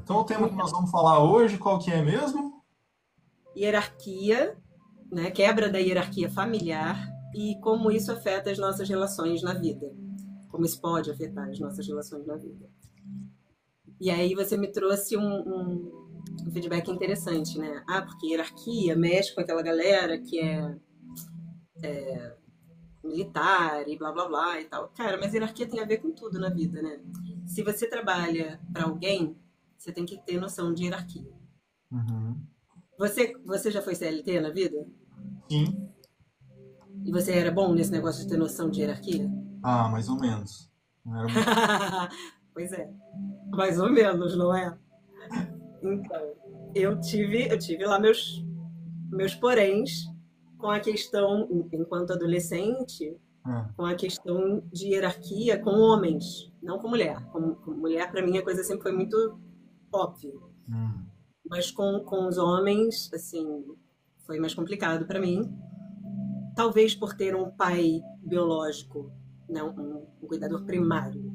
Então o tema que nós vamos falar hoje, qual que é mesmo? Hierarquia, né? Quebra da hierarquia familiar e como isso afeta as nossas relações na vida. Como isso pode afetar as nossas relações na vida. E aí você me trouxe um feedback interessante, né? Ah, porque hierarquia mexe com aquela galera que é militar e blá blá blá e tal. Cara, mas hierarquia tem a ver com tudo na vida, né? Se você trabalha para alguém, você tem que ter noção de hierarquia. Uhum. Você já foi CLT na vida? Sim. E você era bom nesse negócio de ter noção de hierarquia? Ah, mais ou menos. Não era muito. Pois é, mais ou menos, não é? Então, eu tive lá meus poréns com a questão, enquanto adolescente, Ah, com a questão de hierarquia com homens, não com mulher. Com mulher, para mim, a coisa sempre foi muito óbvia. hum. Mas com os homens, assim, foi mais complicado para mim. Talvez por ter um pai biológico, né, um cuidador primário,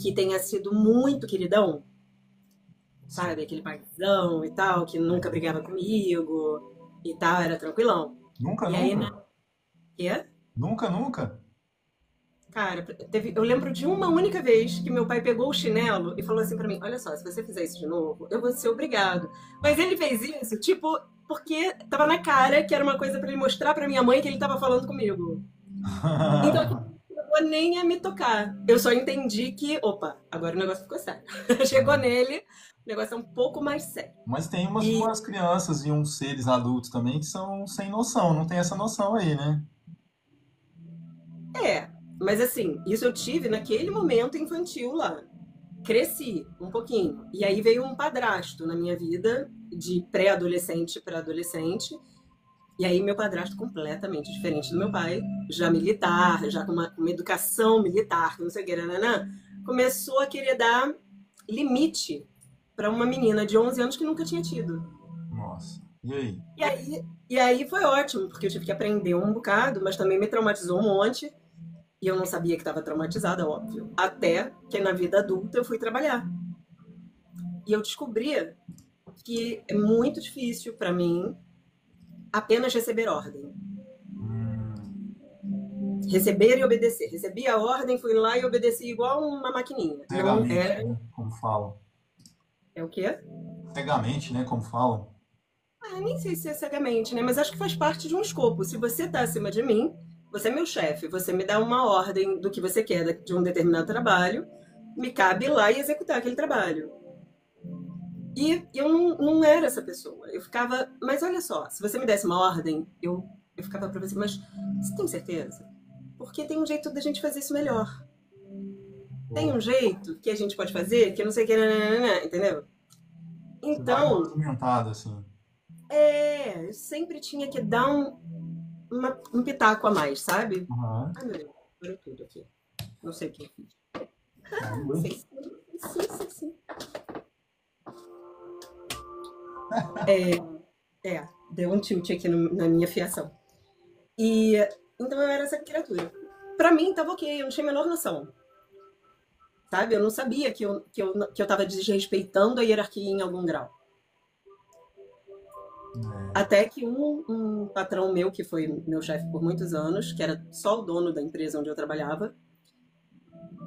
que tenha sido muito queridão, Sim. sabe? Aquele paizão e tal, que nunca brigava comigo e tal, era tranquilão. Nunca, E aí, né? nunca? Quê? Nunca, nunca? Cara, eu lembro de uma única vez que meu pai pegou o chinelo e falou assim pra mim: Olha só, se você fizer isso de novo, eu vou ser obrigado. Mas ele fez isso, tipo, porque tava na cara que era uma coisa pra ele mostrar pra minha mãe que ele tava falando comigo. Então, aquilo não chegou nem a me tocar. Eu só entendi que, opa, agora o negócio ficou sério. Chegou nele, o negócio é um pouco mais sério. Mas tem E umas crianças e uns seres adultos também que são sem noção, não tem essa noção aí, né? é, mas assim, isso eu tive naquele momento infantil lá. Cresci um pouquinho. E aí veio um padrasto na minha vida, de pré-adolescente para adolescente. E aí meu padrasto completamente diferente do meu pai, já militar, já com uma educação militar, que não sei o que, nananã, começou a querer dar limite para uma menina de 11 anos que nunca tinha tido. Nossa. E aí? E aí foi ótimo, porque eu tive que aprender um bocado, mas também me traumatizou um monte. E eu não sabia que estava traumatizada, óbvio. Até que na vida adulta eu fui trabalhar. E eu descobri que é muito difícil para mim apenas receber ordem. Hum, Receber e obedecer. Recebi a ordem, fui lá e obedeci igual uma maquininha. Não cegamente, é. né? Como falam. É o quê? Cegamente, né? Como falam. Ah, nem sei se é cegamente, né? Mas acho que faz parte de um escopo. Se você tá acima de mim, você é meu chefe, você me dá uma ordem do que você quer de um determinado trabalho, me cabe ir lá e executar aquele trabalho. E eu não era essa pessoa. Eu ficava, mas olha só, se você me desse uma ordem, eu ficava pra você, mas você tem certeza? Porque tem um jeito da gente fazer isso melhor. Tem Pô, um jeito que a gente pode fazer que eu não sei o que, nananana, entendeu? você dá uma Então, argumentada, assim. eu sempre tinha que dar um pitaco a mais, sabe? Aham. Ai, meu Deus, parou tudo aqui. Não sei o que eu fiz. Caramba. Sim, sim, sim, sim. Deu um tilt aqui na minha fiação. E então eu era essa criatura. Pra mim tava ok, eu não tinha a menor noção. Sabe? Eu não sabia que eu tava desrespeitando a hierarquia em algum grau. É. Até que um patrão meu, que foi meu chefe por muitos anos, que era só o dono da empresa onde eu trabalhava,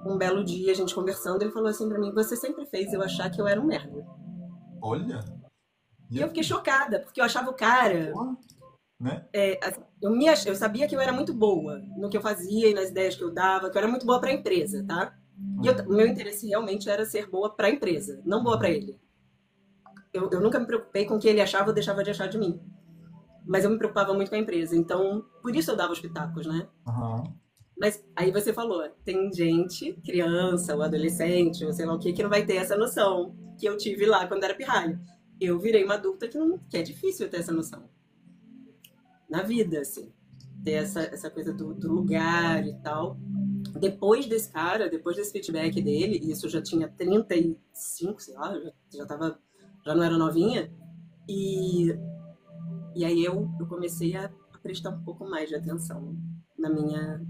um belo dia, a gente conversando, ele falou assim pra mim: Você sempre fez eu achar que eu era um merda. Olha. E E eu aí? fiquei chocada, porque eu achava o cara. Porra, né? Assim, eu sabia que eu era muito boa no que eu fazia e nas ideias que eu dava, que eu era muito boa pra empresa, tá? E o Uhum. meu interesse realmente era ser boa pra empresa, não boa pra Uhum. ele. Eu nunca me preocupei com o que ele achava ou deixava de achar de mim. Mas eu me preocupava muito com a empresa. Então, por isso eu dava os pitacos, né? Aham. Mas aí você falou, tem gente, criança ou adolescente, ou sei lá o que não vai ter essa noção que eu tive lá quando era pirralho. Eu virei uma adulta que é difícil ter essa noção. Na vida, assim. Ter essa coisa do lugar e tal. Depois desse cara, depois desse feedback dele, e isso já tinha 35, sei lá, já não era novinha, e, e aí eu comecei a prestar um pouco mais de atenção na minha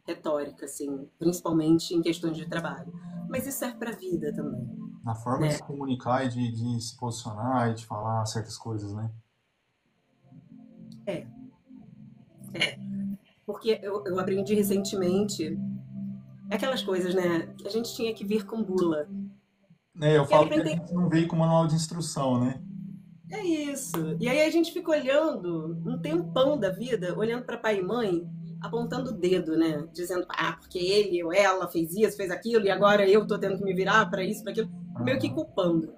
retórica, assim, principalmente em questões de trabalho. Mas isso serve para a vida também. Na forma de né? se comunicar e de se posicionar e de falar certas coisas, né? É, é. Porque eu aprendi recentemente aquelas coisas, né? Que a gente tinha que vir com bula. É, eu E aí falo pra que a entender, gente não veio com manual de instrução, né? é isso. E aí a gente fica olhando um tempão da vida, olhando para pai e mãe, apontando o dedo, né? Dizendo, ah, porque ele ou ela fez isso, fez aquilo, e agora eu tô tendo que me virar para isso, para aquilo. Meio que Aham. culpando.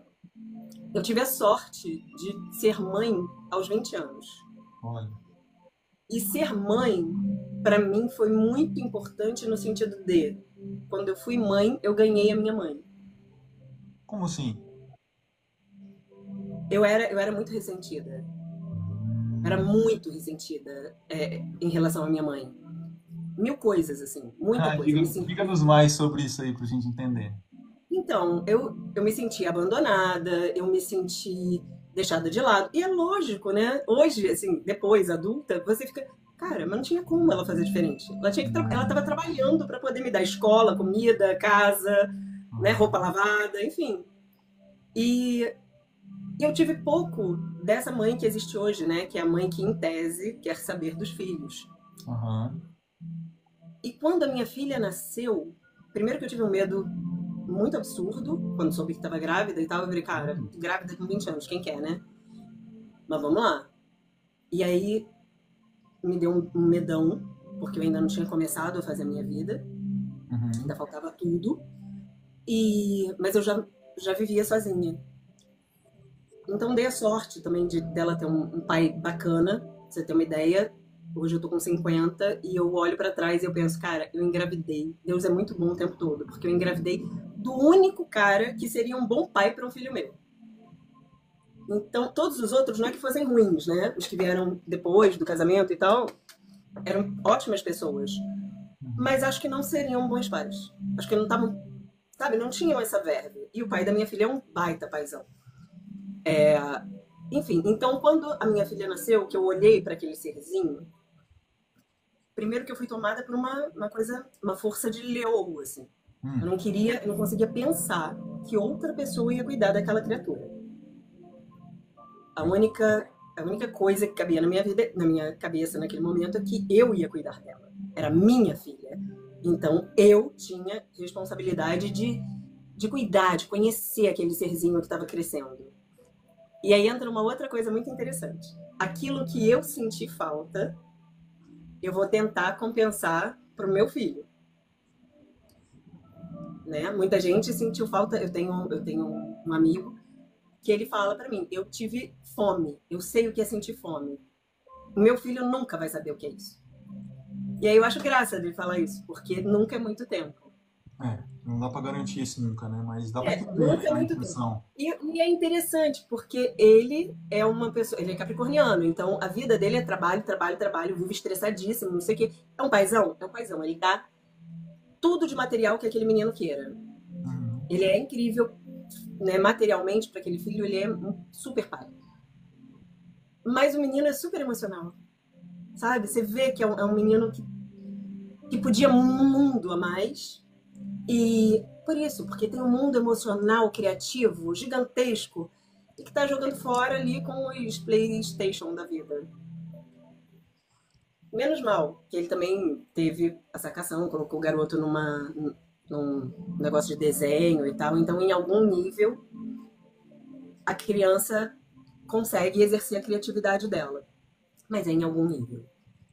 Eu tive a sorte de ser mãe aos 20 anos. Olha. E ser mãe, para mim, foi muito importante no sentido de, quando eu fui mãe, eu ganhei a minha mãe. Como assim? Eu era muito ressentida. Era Hum. muito ressentida em relação à minha mãe. Mil coisas, assim, muita Ah, coisa. Eu me senti. diga-nos mais sobre isso aí pra gente entender. Então, eu me senti abandonada, eu me senti deixada de lado. E é lógico, né? Hoje, assim, depois, adulta, você fica. Cara, mas não tinha como ela fazer diferente. Ela estava Uhum. trabalhando para poder me dar escola, comida, casa, né, roupa Uhum. lavada, enfim. E eu tive pouco dessa mãe que existe hoje, né? Que é a mãe que, em tese, quer saber dos filhos. Aham. E quando a minha filha nasceu, primeiro que eu tive um medo muito absurdo, quando soube que estava grávida e tal, eu falei, cara, grávida com 20 anos, quem quer, né? Mas vamos lá. E aí me deu um medão, porque eu ainda não tinha começado a fazer a minha vida, ainda Uhum. faltava tudo. Mas eu já vivia sozinha. Então dei a sorte também dela ter um pai bacana, pra você ter uma ideia. Hoje eu tô com 50 e eu olho pra trás e eu penso, cara, eu engravidei. Deus é muito bom o tempo todo, porque eu engravidei do único cara que seria um bom pai para um filho meu. Então, todos os outros não é que fossem ruins, né? Os que vieram depois do casamento e tal, eram ótimas pessoas. Mas Uhum. acho que não seriam bons pais. Acho que não estavam, sabe, não tinham essa verve. E o pai da minha filha é um baita paizão. Enfim, então quando a minha filha nasceu, que eu olhei para aquele serzinho, primeiro que eu fui tomada por uma coisa, uma força de leoa, assim. Eu Hum. não queria, eu não conseguia pensar que outra pessoa ia cuidar daquela criatura. A única, a única coisa que cabia na minha vida, na minha cabeça naquele momento é que eu ia cuidar dela. Era minha filha. Então eu tinha responsabilidade de cuidar, de conhecer aquele serzinho que estava crescendo. E aí entra uma outra coisa muito interessante. Aquilo que eu senti falta, eu vou tentar compensar pro meu filho, né? Muita gente sentiu falta. Eu tenho um amigo que ele fala para mim: eu tive fome, eu sei o que é sentir fome. O meu filho nunca vai saber o que é isso. E aí eu acho graça dele falar isso, porque nunca é muito tempo. É, não dá pra garantir isso nunca, né? Mas dá pra entender Nunca é a muito tempo. intenção. E é interessante, porque ele é uma pessoa, ele é capricorniano, então a vida dele é trabalho, trabalho, trabalho, vive estressadíssimo, não sei o quê. É um paizão? É um paizão. Ele dá tudo de material que aquele menino queira. Uhum. Ele é incrível, né, materialmente para aquele filho, ele é um super pai. Mas o menino é super emocional, sabe? Você vê que é um menino que podia muito a mais. E por isso, porque tem um mundo emocional, criativo, gigantesco, e que tá jogando fora ali com os PlayStation da vida. Menos mal, que ele também teve a sacação, colocou o garoto num negócio de desenho e tal. Então, em algum nível, a criança consegue exercer a criatividade dela. Mas é em algum nível,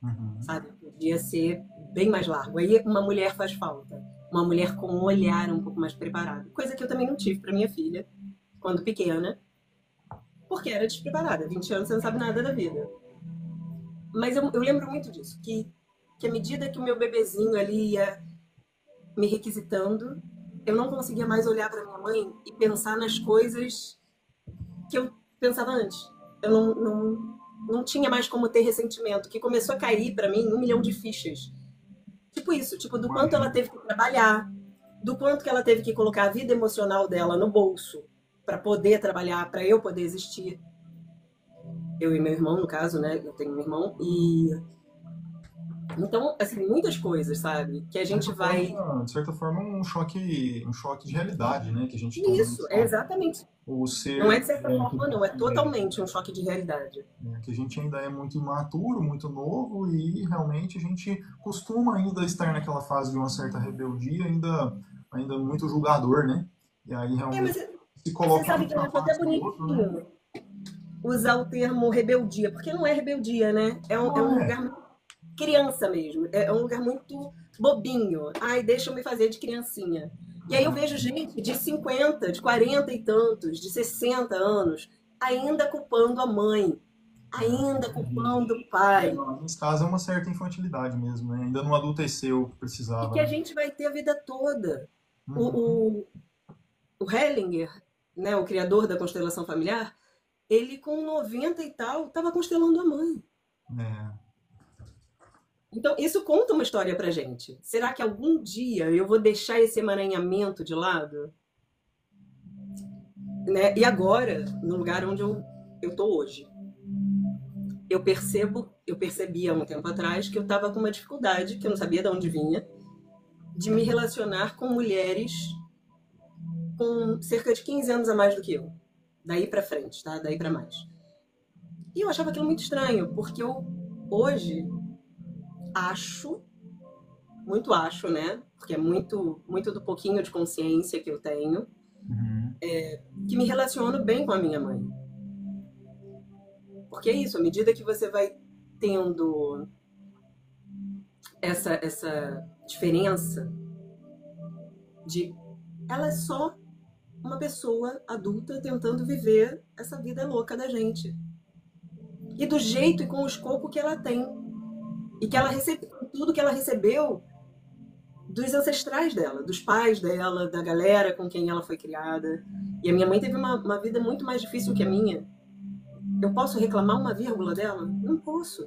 Uhum. sabe? Podia ser bem mais largo. Aí uma mulher faz falta. Uma mulher com um olhar um pouco mais preparado. Coisa que eu também não tive para minha filha, quando pequena, porque era despreparada. 20 anos você não sabe nada da vida. Mas eu lembro muito disso, que à medida que o meu bebezinho ali ia me requisitando, eu não conseguia mais olhar para minha mãe e pensar nas coisas que eu pensava antes. Eu não tinha mais como ter ressentimento, que começou a cair para mim 1 milhão de fichas. Tipo isso, tipo do quanto ela Imagina. teve que trabalhar, do quanto que ela teve que colocar a vida emocional dela no bolso para poder trabalhar, para eu poder existir. Eu e meu irmão, no caso, né? Eu tenho um irmão Então, assim, muitas coisas, sabe? Que a gente vai. De certa forma, um choque de realidade, né? Que a gente toma Isso, é noção. exatamente. O Não é ser de certa que forma, a não. É gente é, totalmente um choque de realidade. né, que a gente ainda é muito imaturo, muito novo e realmente a gente costuma ainda estar naquela fase de uma certa rebeldia, ainda muito julgador, né? E aí É, mas realmente se você colocando sabe que eu na acho até parte do outro, né? bonitinho usar o termo rebeldia, porque não é rebeldia, né? É Não um é. lugar criança mesmo. É um lugar muito bobinho. Ai, deixa eu me fazer de criancinha. E aí eu vejo gente de 50, de 40 e tantos, de 60 anos, ainda culpando a mãe, ainda culpando o pai. Não, nesse caso é uma certa infantilidade mesmo, né? Ainda não adulteceu o que E precisava, que a né? gente vai ter a vida toda. Uhum. O, o, o Hellinger, né, o criador da constelação familiar, ele com 90 e tal, estava constelando a mãe. É. Então, isso conta uma história pra gente. Será que algum dia eu vou deixar esse emaranhamento de lado? Né? E agora, no lugar onde eu tô hoje, eu percebi há um tempo atrás que eu estava com uma dificuldade, que eu não sabia de onde vinha, de me relacionar com mulheres com cerca de 15 anos a mais do que eu. Daí pra frente, tá? Daí pra mais. E eu achava aquilo muito estranho, porque eu hoje acho, muito acho, né? Porque é muito do pouquinho de consciência que eu tenho, Uhum. que me relaciono bem com a minha mãe. Porque é isso, à medida que você vai tendo essa diferença de ela é só uma pessoa adulta tentando viver essa vida louca da gente. E do jeito e com o escopo que ela tem. E que ela recebeu, tudo que ela recebeu dos ancestrais dela, dos pais dela, da galera com quem ela foi criada. E a minha mãe teve uma vida muito mais difícil que a minha. Eu posso reclamar uma vírgula dela? Não posso.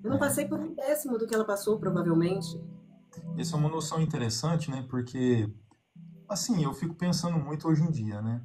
Eu não passei por um décimo do que ela passou, provavelmente. Essa é uma noção interessante, né? Porque, assim, eu fico pensando muito hoje em dia, né?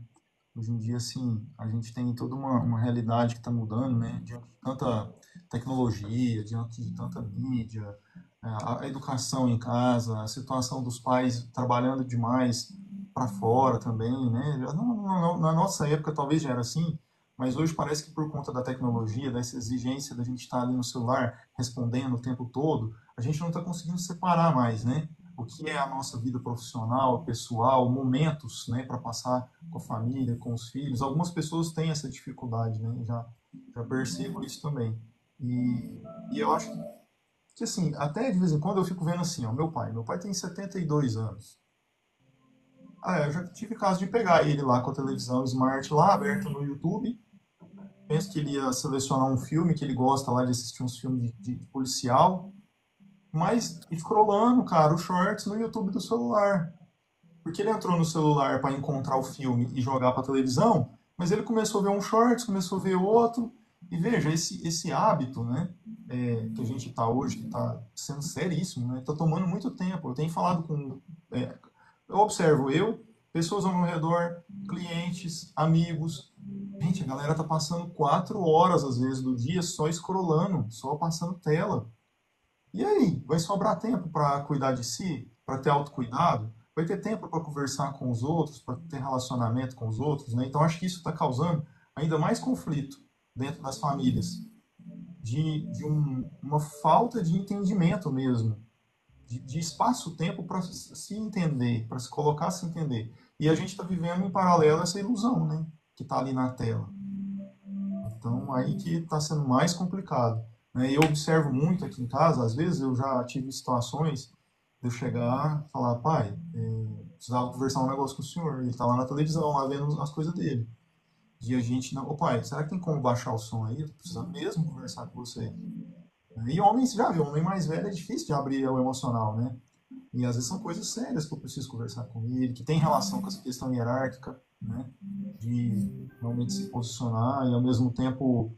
Hoje em dia, assim, a gente tem toda uma realidade que está mudando, né? Diante de tanta tecnologia, diante de tanta mídia, a educação em casa, a situação dos pais trabalhando demais para fora também, né? Na nossa época talvez já era assim, mas hoje parece que por conta da tecnologia, dessa exigência da gente estar ali no celular respondendo o tempo todo, a gente não está conseguindo separar mais, né? O que é a nossa vida profissional, pessoal, momentos, né, para passar com a família, com os filhos. Algumas pessoas têm essa dificuldade, né? Já percebo isso também. E eu acho que, assim, até de vez em quando eu fico vendo assim, ó, meu pai tem 72 anos. Ah, eu já tive caso de pegar ele lá com a televisão Smart lá, aberta no YouTube. Penso que ele ia selecionar um filme que ele gosta lá de assistir uns filmes de policial, mas scrollando, cara, os shorts no YouTube do celular. Porque ele entrou no celular para encontrar o filme e jogar para televisão, mas ele começou a ver um shorts, começou a ver outro. E veja, esse hábito, né, que a gente está hoje, que está sendo seríssimo, né, está tomando muito tempo. Eu tenho falado com. Eu observo pessoas ao meu redor, clientes, amigos. Gente, a galera tá passando 4 horas, às vezes, do dia só scrollando, só passando tela. E aí, vai sobrar tempo para cuidar de si, para ter autocuidado? Vai ter tempo para conversar com os outros, para ter relacionamento com os outros, né? Então, acho que isso está causando ainda mais conflito dentro das famílias, uma falta de entendimento mesmo, de espaço-tempo para se entender, para se colocar a se entender. E a gente está vivendo em paralelo essa ilusão, né? Que está ali na tela. Então, aí que está sendo mais complicado. Né? E eu observo muito aqui em casa, às vezes eu já tive situações de eu chegar e falar, pai, precisava conversar um negócio com o senhor. Ele está lá na televisão, lá vendo as coisas dele. E a gente, não, ô pai, será que tem como baixar o som aí? Eu tô precisando mesmo conversar com você. E homem, você já viu, homem mais velho é difícil de abrir o emocional, né? E às vezes são coisas sérias que eu preciso conversar com ele, que tem relação com essa questão hierárquica, né? De realmente se posicionar e ao mesmo tempo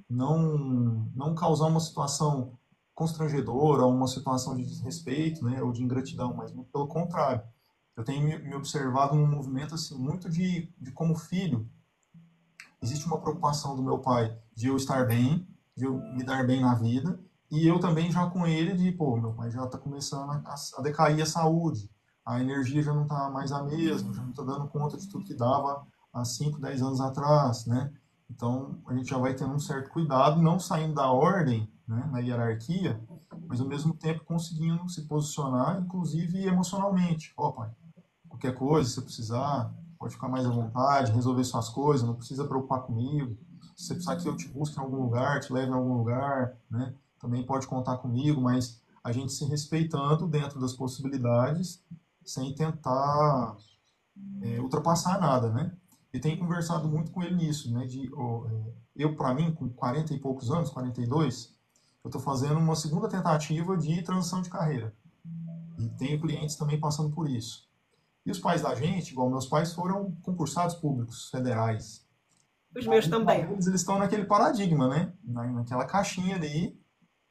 não causar uma situação constrangedora ou uma situação de desrespeito, né, ou de ingratidão, mas muito pelo contrário. Eu tenho me observado num movimento assim muito de como filho, existe uma preocupação do meu pai de eu estar bem, de eu me dar bem na vida, e eu também já com ele de, pô, meu pai já está começando a decair a saúde, a energia já não está mais a mesma, já não está dando conta de tudo que dava há 5 10 anos atrás, né? Então a gente já vai tendo um certo cuidado, não saindo da ordem, né, na hierarquia, mas ao mesmo tempo conseguindo se posicionar, inclusive emocionalmente. Ó, pai, qualquer coisa, se você precisar, pode ficar mais à vontade, resolver suas coisas, não precisa preocupar comigo. Se você precisar que eu te busque em algum lugar, te leve em algum lugar, né? Também pode contar comigo, mas a gente se respeitando dentro das possibilidades, sem tentar ultrapassar nada, né? E tenho conversado muito com ele nisso, né? Eu, para mim, com 40 e poucos anos, 42, eu estou fazendo uma segunda tentativa de transição de carreira. E tenho clientes também passando por isso. E os pais da gente, igual meus pais, foram concursados públicos federais. Os meus Aí, para também. eles estão naquele paradigma, né? Naquela caixinha ali.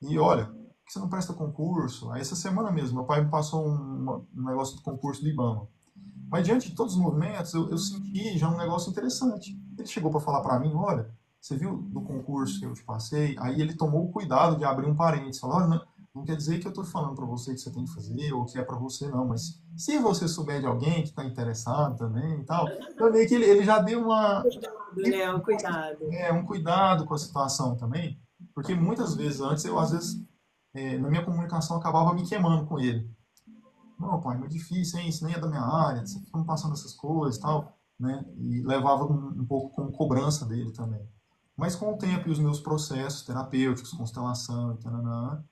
E olha, por que você não presta concurso? Aí, essa semana mesmo, meu pai me passou um negócio do concurso do IBAMA. Mas diante de todos os movimentos, eu senti já um negócio interessante. Ele chegou para falar para mim, olha, você viu do concurso que eu te passei? Aí ele tomou o cuidado de abrir um parênteses, falou, olha, não, não quer dizer que eu estou falando para você que você tem que fazer ou que é para você, não, mas se você souber de alguém que está interessado também e tal, eu meio que ele já deu Cuidado, né? O cuidado. um cuidado com a situação também, porque muitas vezes antes eu, às vezes, na minha comunicação acabava me queimando com ele. Não, pai, é muito difícil, hein? Isso nem é da minha área, você fica me passando essas coisas e tal, né? E levava um pouco com cobrança dele também. Mas com o tempo e os meus processos terapêuticos, constelação e tal,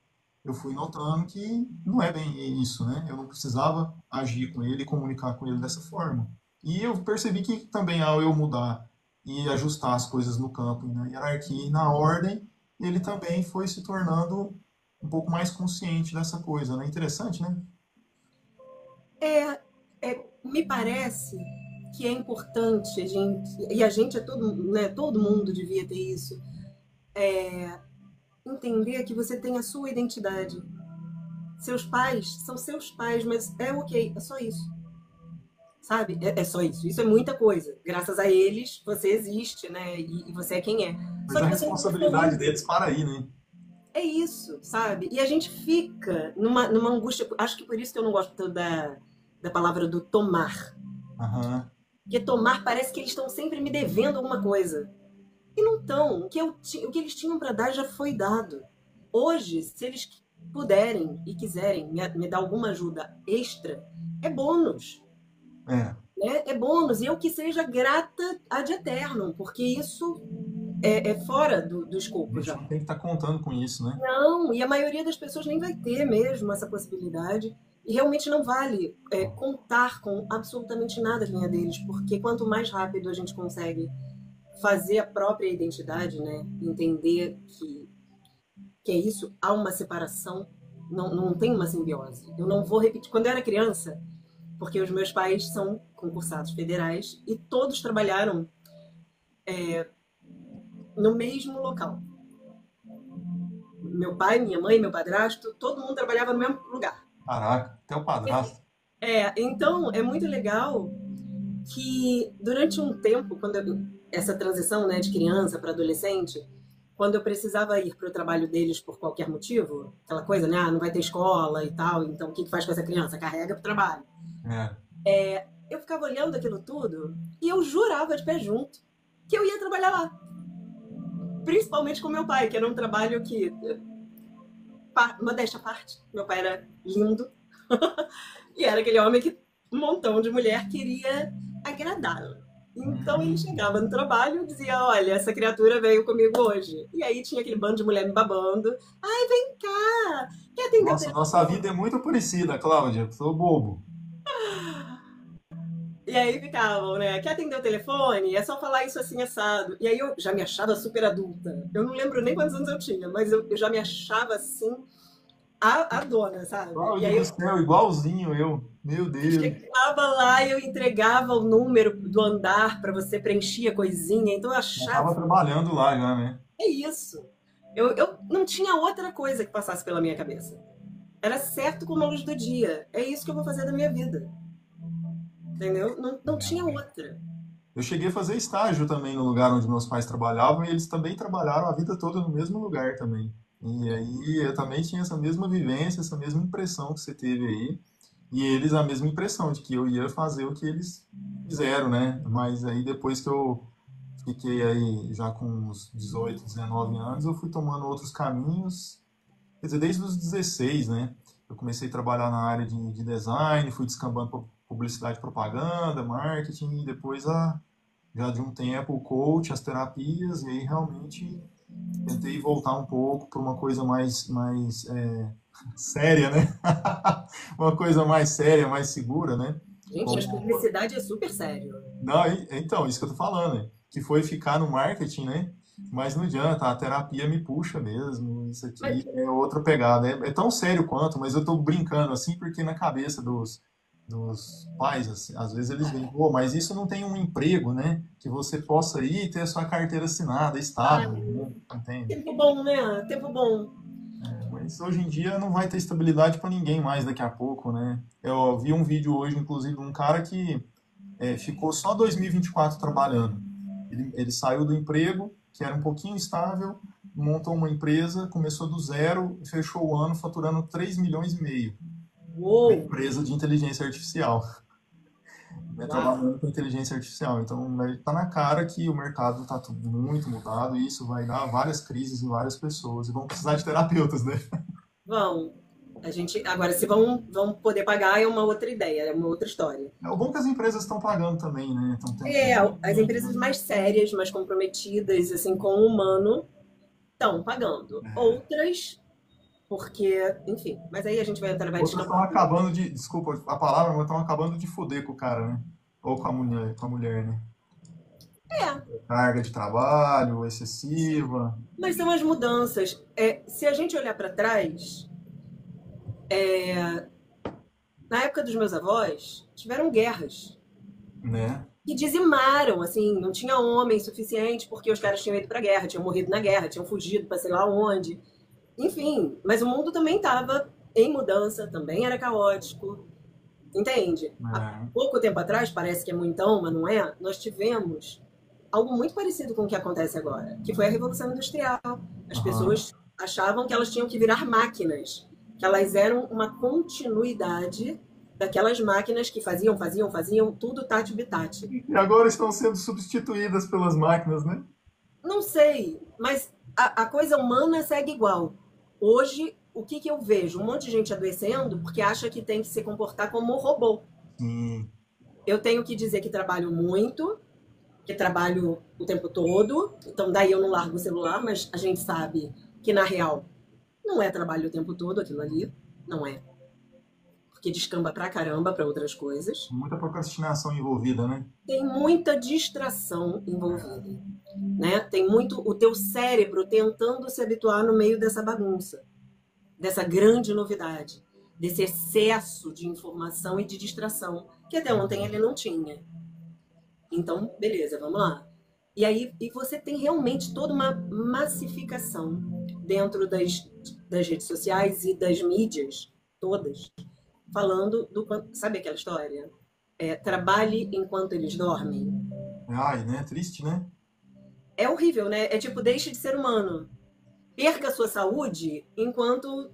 eu fui notando que não é bem isso, né? Eu não precisava agir com ele e comunicar com ele dessa forma. E eu percebi que também ao eu mudar e ajustar as coisas no campo, na hierarquia e na ordem, ele também foi se tornando um pouco mais consciente dessa coisa, né? Interessante, né? É, me parece que é importante a gente, e a gente é todo, né, todo mundo devia ter isso, entender que você tem a sua identidade. Seus pais são seus pais, mas é ok, é só isso. Sabe? É só isso. Isso é muita coisa. Graças a eles, você existe, né? E você é quem é. Mas Só a que você não responsabilidade corresponde. deles para aí, né? É isso, sabe? E a gente fica numa angústia. Acho que por isso que eu não gosto tanto da palavra do tomar. Aham. Porque tomar parece que eles estão sempre me devendo alguma coisa. E não estão. O que eles tinham para dar já foi dado. Hoje, se eles puderem e quiserem me dar alguma ajuda extra, é bônus. É. Né? É bônus. E eu que seja grata ad eterno, porque isso é fora do A escopo gente já. não tem que estar contando com isso, né? Não, e a maioria das pessoas nem vai ter mesmo essa possibilidade. E realmente não vale contar com absolutamente nada que venha deles, porque quanto mais rápido a gente consegue fazer a própria identidade, né? Entender que é isso, há uma separação, não tem uma simbiose. Eu não vou repetir. Quando eu era criança, porque os meus pais são concursados federais e todos trabalharam no mesmo local. Meu pai, minha mãe, meu padrasto, todo mundo trabalhava no mesmo lugar. Caraca, até o padrasto. Então é muito legal que durante um tempo, essa transição, né, de criança para adolescente, quando eu precisava ir para o trabalho deles por qualquer motivo, aquela coisa, né, não vai ter escola e tal, então o que faz com essa criança? Carrega para o trabalho. É. Eu ficava olhando aquilo tudo e eu jurava de pé junto que eu ia trabalhar lá. Principalmente com meu pai, que era um trabalho que, modéstia à parte, meu pai era lindo e era aquele homem que um montão de mulher queria agradá-lo. Então ele Hum. chegava no trabalho e dizia: Olha, essa criatura veio comigo hoje. E aí tinha aquele bando de mulher me babando. Ai, vem cá! Quer atender o Nossa, nossa telefone? vida é muito parecida, Cláudia. Sou bobo. E aí ficavam, né? Quer atender o telefone? É só falar isso assim, assado. E aí eu já me achava super adulta. Eu não lembro nem quantos anos eu tinha, mas eu já me achava assim, a dona, sabe? E Cláudia aí do eu céu, igualzinho eu. Meu Deus. chegava lá e eu entregava o número do andar para você preencher a coisinha. Então eu Já tava achava, trabalhando lá já, né? é isso. Eu não tinha outra coisa que passasse pela minha cabeça. Era certo como a luz do dia. É isso que eu vou fazer da minha vida. Entendeu? Não tinha outra. Eu cheguei a fazer estágio também no lugar onde meus pais trabalhavam e eles também trabalharam a vida toda no mesmo lugar também. E aí eu também tinha essa mesma vivência, essa mesma impressão que você teve aí. E eles a mesma impressão de que eu ia fazer o que eles fizeram, né? Mas aí depois que eu fiquei aí já com uns 18, 19 anos, eu fui tomando outros caminhos. Quer dizer, desde os 16, né? Eu comecei a trabalhar na área de design, fui descambando para publicidade, e propaganda, marketing, e depois, já de um tempo, o coach, as terapias, e aí realmente tentei voltar um pouco para uma coisa mais séria, né? Uma coisa mais séria, mais segura, né? Gente, mas Como publicidade é super sério. não, então, isso que eu tô falando, né? Que foi ficar no marketing, né? Mas não adianta, a terapia me puxa mesmo, isso Mas, aqui é outra pegada. É tão sério quanto, mas eu tô brincando assim, porque na cabeça dos pais, assim, às vezes eles veem, pô, mas isso não tem um emprego, né? Que você possa ir e ter a sua carteira assinada, estável, ai, né? Entende? tempo bom, né? Tempo bom. Mas hoje em dia não vai ter estabilidade para ninguém mais daqui a pouco, né? Eu vi um vídeo hoje, inclusive, de um cara que ficou só 2024 trabalhando. Ele saiu do emprego, que era um pouquinho estável, montou uma empresa, começou do zero e fechou o ano faturando 3,5 milhões. Uma Uou, empresa de inteligência artificial, né, uau. trabalhando com inteligência artificial. Então, está na cara que o mercado está muito mudado e isso vai dar várias crises em várias pessoas e vão precisar de terapeutas, né? Vão. A gente, agora, se vão poder pagar é uma outra ideia, é uma outra história. É o bom que as empresas estão pagando também, né? Estão É, tentando. as empresas mais sérias, mais comprometidas, assim, com o humano, estão pagando. Outras, porque, enfim, mas aí a gente vai Outras estão descampar. acabando de, desculpa a palavra, mas estão acabando de foder com o cara, né? Ou com a mulher, né? É, Carga de trabalho excessiva, mas são as mudanças. É, se a gente olhar para trás, na época dos meus avós, tiveram guerras né? que dizimaram, assim, não tinha homem suficiente porque os caras tinham ido pra guerra, tinham morrido na guerra, tinham fugido para sei lá onde. Enfim, mas o mundo também estava em mudança, também era caótico, entende? Há É. pouco tempo atrás, parece que é muitão, mas não é, nós tivemos algo muito parecido com o que acontece agora, que foi a Revolução Industrial. As Aham. pessoas achavam que elas tinham que virar máquinas, que elas eram uma continuidade daquelas máquinas que faziam tudo tati bitati. E agora estão sendo substituídas pelas máquinas, né? Não sei, mas a coisa humana segue igual. Hoje, o que, que eu vejo? Um monte de gente adoecendo porque acha que tem que se comportar como um robô. Sim. Eu tenho que dizer que trabalho muito, que trabalho o tempo todo, então daí eu não largo o celular, mas a gente sabe que na real não é trabalho o tempo todo aquilo ali, não é, porque descamba pra caramba pra outras coisas. Muita procrastinação envolvida, né? Tem muita distração envolvida, né? Tem muito o teu cérebro tentando se habituar no meio dessa bagunça, dessa grande novidade, desse excesso de informação e de distração que até ontem ele não tinha. Então, beleza, vamos lá. E aí, e você tem realmente toda uma massificação dentro das redes sociais e das mídias todas, falando do. Sabe aquela história? É, trabalhe enquanto eles dormem. Ai, né? Triste, né? É horrível, né? É tipo, deixe de ser humano. Perca a sua saúde enquanto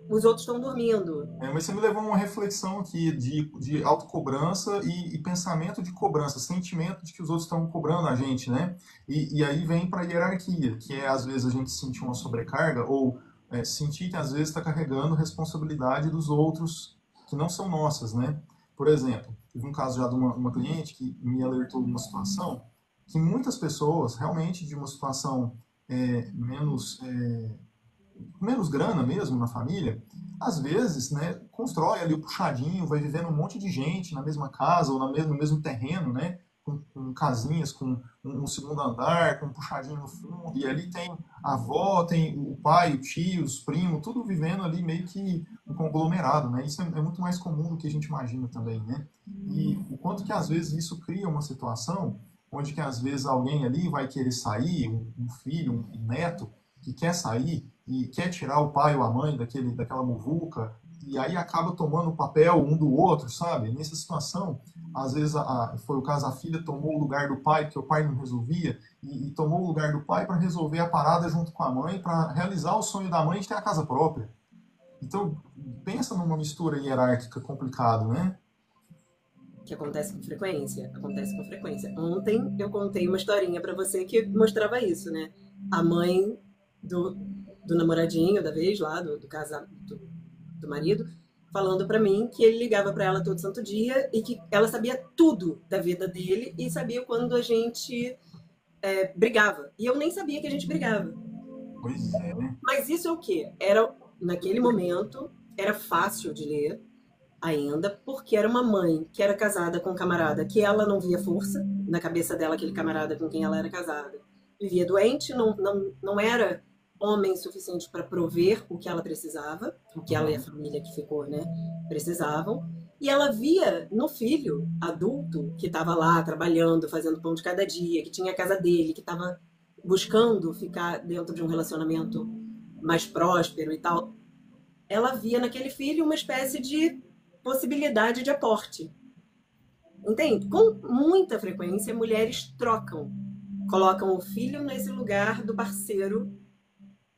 os outros estão dormindo. Mas você me levou a uma reflexão aqui de autocobrança e pensamento de cobrança, sentimento de que os outros estão cobrando a gente, né? E aí vem para a hierarquia, que é às vezes a gente sentir uma sobrecarga ou sentir que às vezes está carregando responsabilidade dos outros que não são nossas, né? Por exemplo, tive um caso já de uma cliente que me alertou de uma situação que muitas pessoas, realmente de uma situação menos grana mesmo na família, às vezes, né, constrói ali o puxadinho, vai vivendo um monte de gente na mesma casa ou no mesmo terreno, né, com casinhas, com um segundo andar, com um puxadinho no fundo, e ali tem a avó, tem o pai, o tio, os primos, tudo vivendo ali meio que um conglomerado, né, isso é muito mais comum do que a gente imagina também, né, e o quanto que às vezes isso cria uma situação onde que às vezes alguém ali vai querer sair, um filho, um neto, que quer sair e quer tirar o pai ou a mãe daquela muvuca e aí acaba tomando o papel um do outro, sabe? Nessa situação, às vezes foi o caso, a filha tomou o lugar do pai, porque o pai não resolvia, e tomou o lugar do pai para resolver a parada junto com a mãe, para realizar o sonho da mãe de ter a casa própria. Então, pensa numa mistura hierárquica complicado, né? Que acontece com frequência, acontece com frequência. Ontem eu contei uma historinha pra você que mostrava isso, né? A mãe do, do namoradinho da vez lá, do marido, falando pra mim que ele ligava pra ela todo santo dia e que ela sabia tudo da vida dele e sabia quando a gente brigava. E eu nem sabia que a gente brigava. Pois é, né? Mas isso é o quê? Era, naquele momento, era fácil de ler ainda, porque era uma mãe que era casada com um camarada que ela não via força na cabeça dela, aquele camarada com quem ela era casada. Vivia doente, não era homem suficiente para prover o que ela precisava, o que ela e a Uhum. família que ficou, né, precisavam. E ela via no filho adulto que estava lá trabalhando, fazendo pão de cada dia, que tinha a casa dele, que estava buscando ficar dentro de um relacionamento mais próspero e tal. Ela via naquele filho uma espécie de possibilidade de aporte. Entende? Com muita frequência, mulheres trocam, colocam o filho nesse lugar do parceiro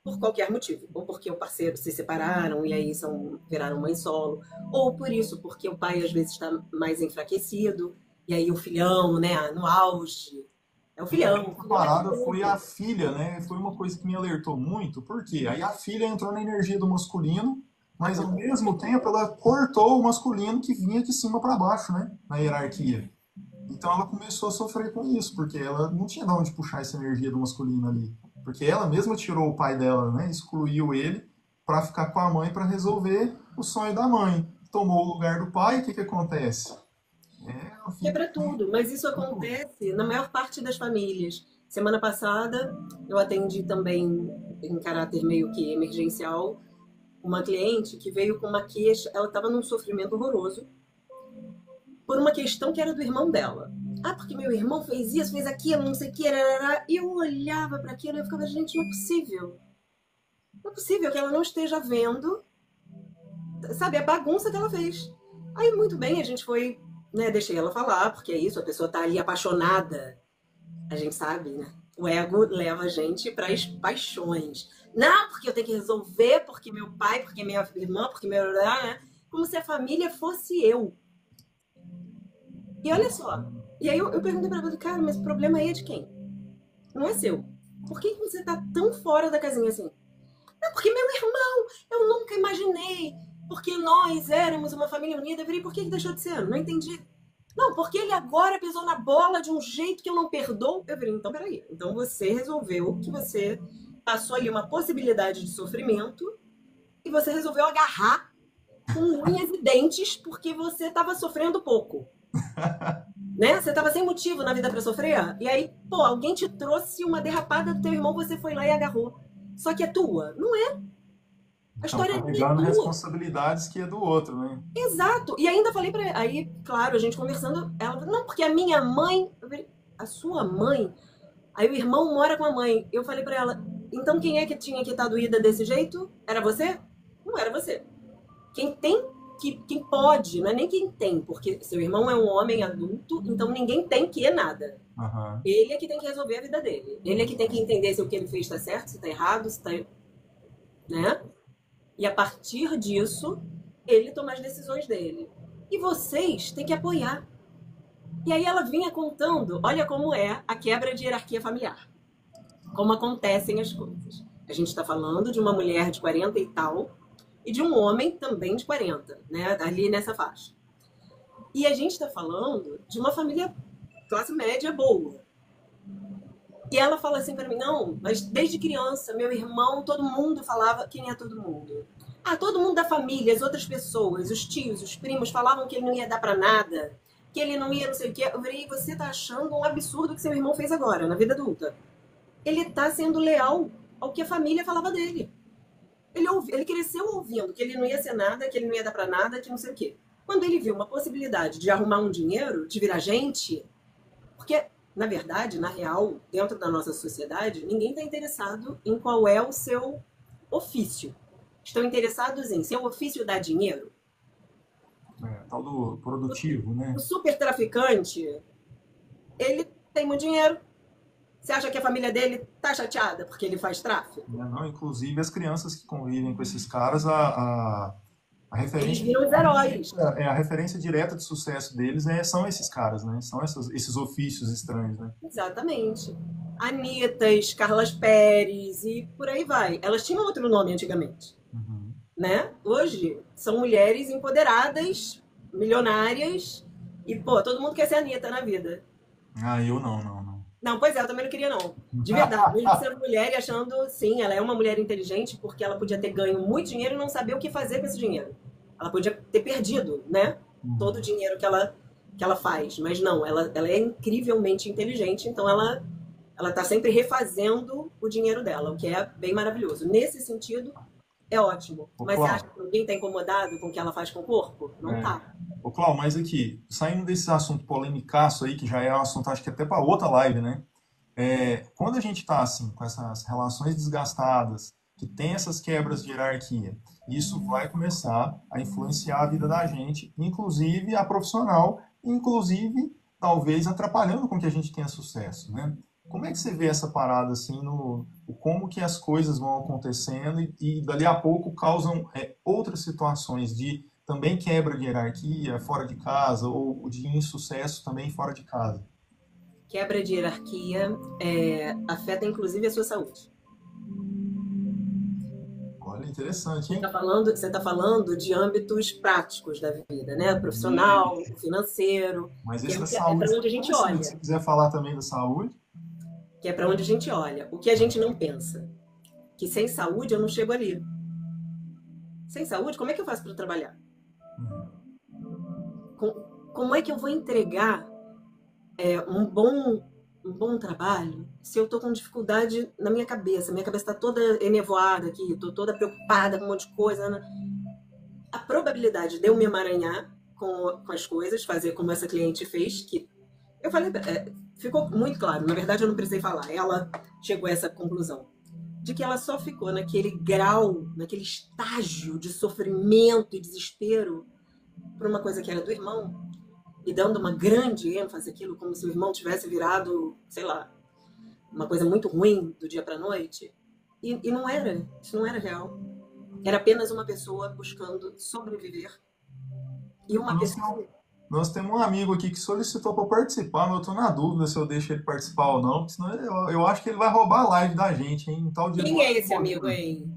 por qualquer motivo. Ou porque o parceiro se separaram e aí viraram mãe solo, ou por isso, porque o pai às vezes está mais enfraquecido, e aí o filhão, né, no auge. É o A filhão é parada foi a tudo. filha, né? Foi uma coisa que me alertou muito, porque aí a filha entrou na energia do masculino, mas ao Acontece. mesmo tempo ela cortou o masculino que vinha de cima para baixo, né? Na hierarquia. Então ela começou a sofrer com isso, porque ela não tinha de onde puxar essa energia do masculino ali. Porque ela mesma tirou o pai dela, né? Excluiu ele para ficar com a mãe para resolver o sonho da mãe. Tomou o lugar do pai, o que que acontece? Ela fica. Quebra tudo, mas isso acontece na maior parte das famílias. Semana passada, eu atendi também, em caráter meio que emergencial, uma cliente que veio com uma queixa. Ela estava num sofrimento horroroso por uma questão que era do irmão dela. Ah, porque meu irmão fez isso, fez aquilo, não sei o que, e eu olhava para aquilo e eu ficava, gente, não é possível. Não é possível que ela não esteja vendo, sabe, a bagunça que ela fez. Aí, muito bem, a gente foi, né, deixei ela falar, porque é isso, a pessoa tá ali apaixonada. A gente sabe, né? O ego leva a gente para as paixões. Não, porque eu tenho que resolver, porque meu pai, porque minha irmã, porque meu. Né? Como se a família fosse eu. E olha só. E aí eu perguntei pra ela, cara, mas o problema aí é de quem? Não é seu. Por que você tá tão fora da casinha assim? Não, porque meu irmão, eu nunca imaginei. Porque nós éramos uma família unida. Eu falei, por que deixou de ser? Não entendi. Não, porque ele agora pisou na bola de um jeito que eu não perdoo. Eu falei, então peraí. Então você resolveu que você passou ali uma possibilidade de sofrimento e você resolveu agarrar com unhas e dentes porque você estava sofrendo pouco. Né? Você estava sem motivo na vida para sofrer. E aí, pô, alguém te trouxe uma derrapada do teu irmão, você foi lá e agarrou. Só que é tua. Não é. A Ela história tá não é pegando tua. responsabilidades que é do outro, né? Exato. E ainda falei pra ela. Aí, claro, a gente conversando, ela falou, não, porque a minha mãe. Eu falei, a sua mãe? Aí o irmão mora com a mãe. Eu falei pra ela, então quem é que tinha que estar doída desse jeito? Era você? Não era você. Quem tem quem pode, não é nem quem tem, porque seu irmão é um homem adulto, então ninguém tem que nada. Aham. Ele é que tem que resolver a vida dele. Ele é que tem que entender se o que ele fez está certo, se está errado, se está, né? E a partir disso, ele toma as decisões dele. E vocês têm que apoiar. E aí ela vinha contando, olha como é a quebra de hierarquia familiar. Como acontecem as coisas. A gente está falando de uma mulher de 40 e tal e de um homem também de 40, né? Ali nessa faixa. E a gente está falando de uma família classe média boa. E ela fala assim para mim, não, mas desde criança, meu irmão, todo mundo falava, quem é todo mundo? Ah, todo mundo da família, as outras pessoas, os tios, os primos falavam que ele não ia dar para nada, que ele não ia não sei o quê. Eu falei, você tá achando um absurdo que seu irmão fez agora, na vida adulta. Ele tá sendo leal ao que a família falava dele. Ele cresceu ouvindo que ele não ia ser nada, que ele não ia dar para nada, que não sei o quê. Quando ele viu uma possibilidade de arrumar um dinheiro, de virar gente, porque, na verdade, na real, dentro da nossa sociedade, ninguém está interessado em qual é o seu ofício. estão interessados em seu ofício dar dinheiro. Tal do produtivo, O né? super traficante, ele tem muito dinheiro. Você acha que a família dele tá chateada porque ele faz tráfico? Não, inclusive as crianças que convivem com esses caras, a Eles referência viram os heróis. direta, a referência direta de sucesso deles são esses caras, né? São esses ofícios estranhos, né? Exatamente. Anitas, Carlas Pérez e por aí vai. Elas tinham outro nome antigamente, Uhum. né? Hoje são mulheres empoderadas, milionárias e, pô, todo mundo quer ser Anitta na vida. Ah, eu não. Não, pois é, eu também não queria não. De verdade, mesmo sendo mulher e achando, sim, ela é uma mulher inteligente porque ela podia ter ganho muito dinheiro e não saber o que fazer com esse dinheiro. Ela podia ter perdido, né? Todo o Uhum. dinheiro que ela faz. Mas não, ela é incrivelmente inteligente, então ela tá sempre refazendo o dinheiro dela, o que é bem maravilhoso. Nesse sentido, é ótimo. Ô, Mas você acha Clau, que alguém tá incomodado com o que ela faz com o corpo? Não é, tá. mas aqui, saindo desse assunto polemicaço aí, que já é um assunto, acho que até para outra live, né? Quando a gente está assim, com essas relações desgastadas, que tem essas quebras de hierarquia, isso vai começar a influenciar a vida da gente, inclusive a profissional, inclusive talvez atrapalhando com que a gente tenha sucesso, né? Como é que você vê essa parada assim no como que as coisas vão acontecendo e dali a pouco causam outras situações de também quebra de hierarquia fora de casa ou de insucesso também fora de casa? Quebra de hierarquia afeta inclusive a sua saúde. Olha, interessante, Você hein? está falando de âmbitos práticos da vida, né? Profissional, Isso. financeiro, Mas que esse é, da é saúde para seria onde a gente interessante. olha. Se quiser falar também da saúde. Que é para onde a gente olha. O que a gente não pensa. Que sem saúde eu não chego ali. Sem saúde, como é que eu faço para trabalhar? Como é que eu vou entregar um bom trabalho se eu estou com dificuldade na minha cabeça? Minha cabeça está toda enevoada aqui, estou toda preocupada com um monte de coisa, né? A probabilidade de eu me emaranhar com as coisas, fazer como essa cliente fez, que eu falei, ficou muito claro, na verdade eu não precisei falar, ela chegou a essa conclusão, de que ela só ficou naquele grau, naquele estágio de sofrimento e desespero por uma coisa que era do irmão, e dando uma grande ênfase àquilo, como se o irmão tivesse virado, sei lá, uma coisa muito ruim do dia para noite. E não era, isso não era real. Era apenas uma pessoa buscando sobreviver. E uma Nós pessoa. temos, nós temos um amigo aqui que solicitou para participar, mas eu estou na dúvida se eu deixo ele participar ou não, porque senão eu acho que ele vai roubar a live da gente, hein? Um tal de Quem é Eduardo esse amigo, Molina. hein?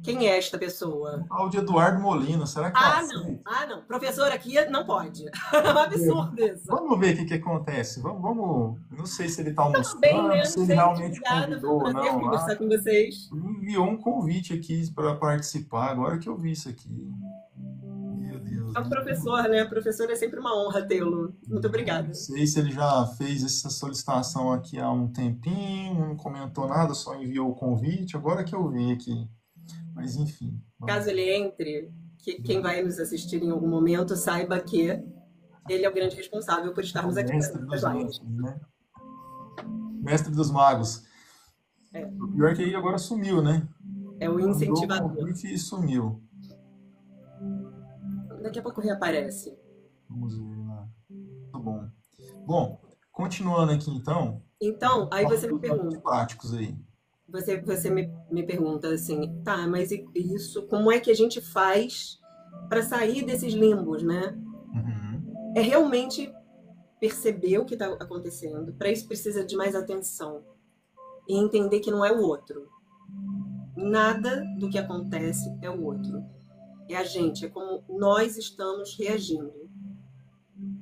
Quem é esta pessoa? Um tal de Eduardo Molina. Será que eu Ah, não. aceito? Ah, não. Professor aqui não pode. É um absurdo isso. Vamos ver o que acontece. Não sei se ele está Tudo bem, almoçando, né? Não se ele sei. Muito realmente obrigada. Foi um convidou ou prazer não lá. conversar com vocês. Me enviou um convite aqui para participar, agora que eu vi isso aqui. Meu Deus, É um né? professor, né? Professor é sempre uma honra tê-lo. Muito Não obrigada. sei se ele já fez essa solicitação aqui há um tempinho, não comentou nada, só enviou o convite, agora que eu vi aqui. Mas enfim, vamos Caso ele entre, quem vai nos assistir em algum momento saiba que ele é o grande responsável por é o estarmos aqui mestre fazendo dos essas lives. mestres, né? Mestre dos magos. É, O pior é que ele agora sumiu, né? é o Mandou o incentivador. convite e sumiu. Daqui a pouco reaparece. Vamos ver lá. Muito bom. Bom, continuando aqui então, Então, aí falando você me dos âmbitos pergunta. práticos aí. Você me pergunta assim, tá, mas isso, como é que a gente faz para sair desses limbos, né? Uhum. É realmente perceber o que está acontecendo. Para isso precisa de mais atenção e entender que não é o outro. Nada do que acontece é o outro. É a gente, é como nós estamos reagindo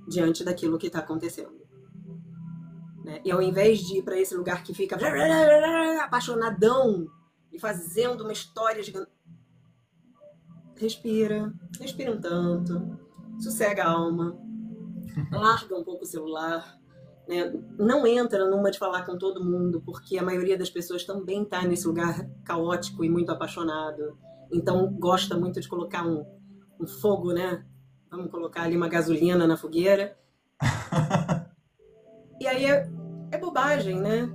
diante daquilo que está acontecendo. Né? E ao invés de ir para esse lugar que fica apaixonadão e fazendo uma história gigante, respira um tanto, sossega a alma, larga um pouco o celular, né? Não entra numa de falar com todo mundo, porque a maioria das pessoas também está nesse lugar caótico e muito apaixonado. Então gosta muito de colocar um fogo, né? Vamos colocar ali uma gasolina na fogueira. E aí é bobagem, né?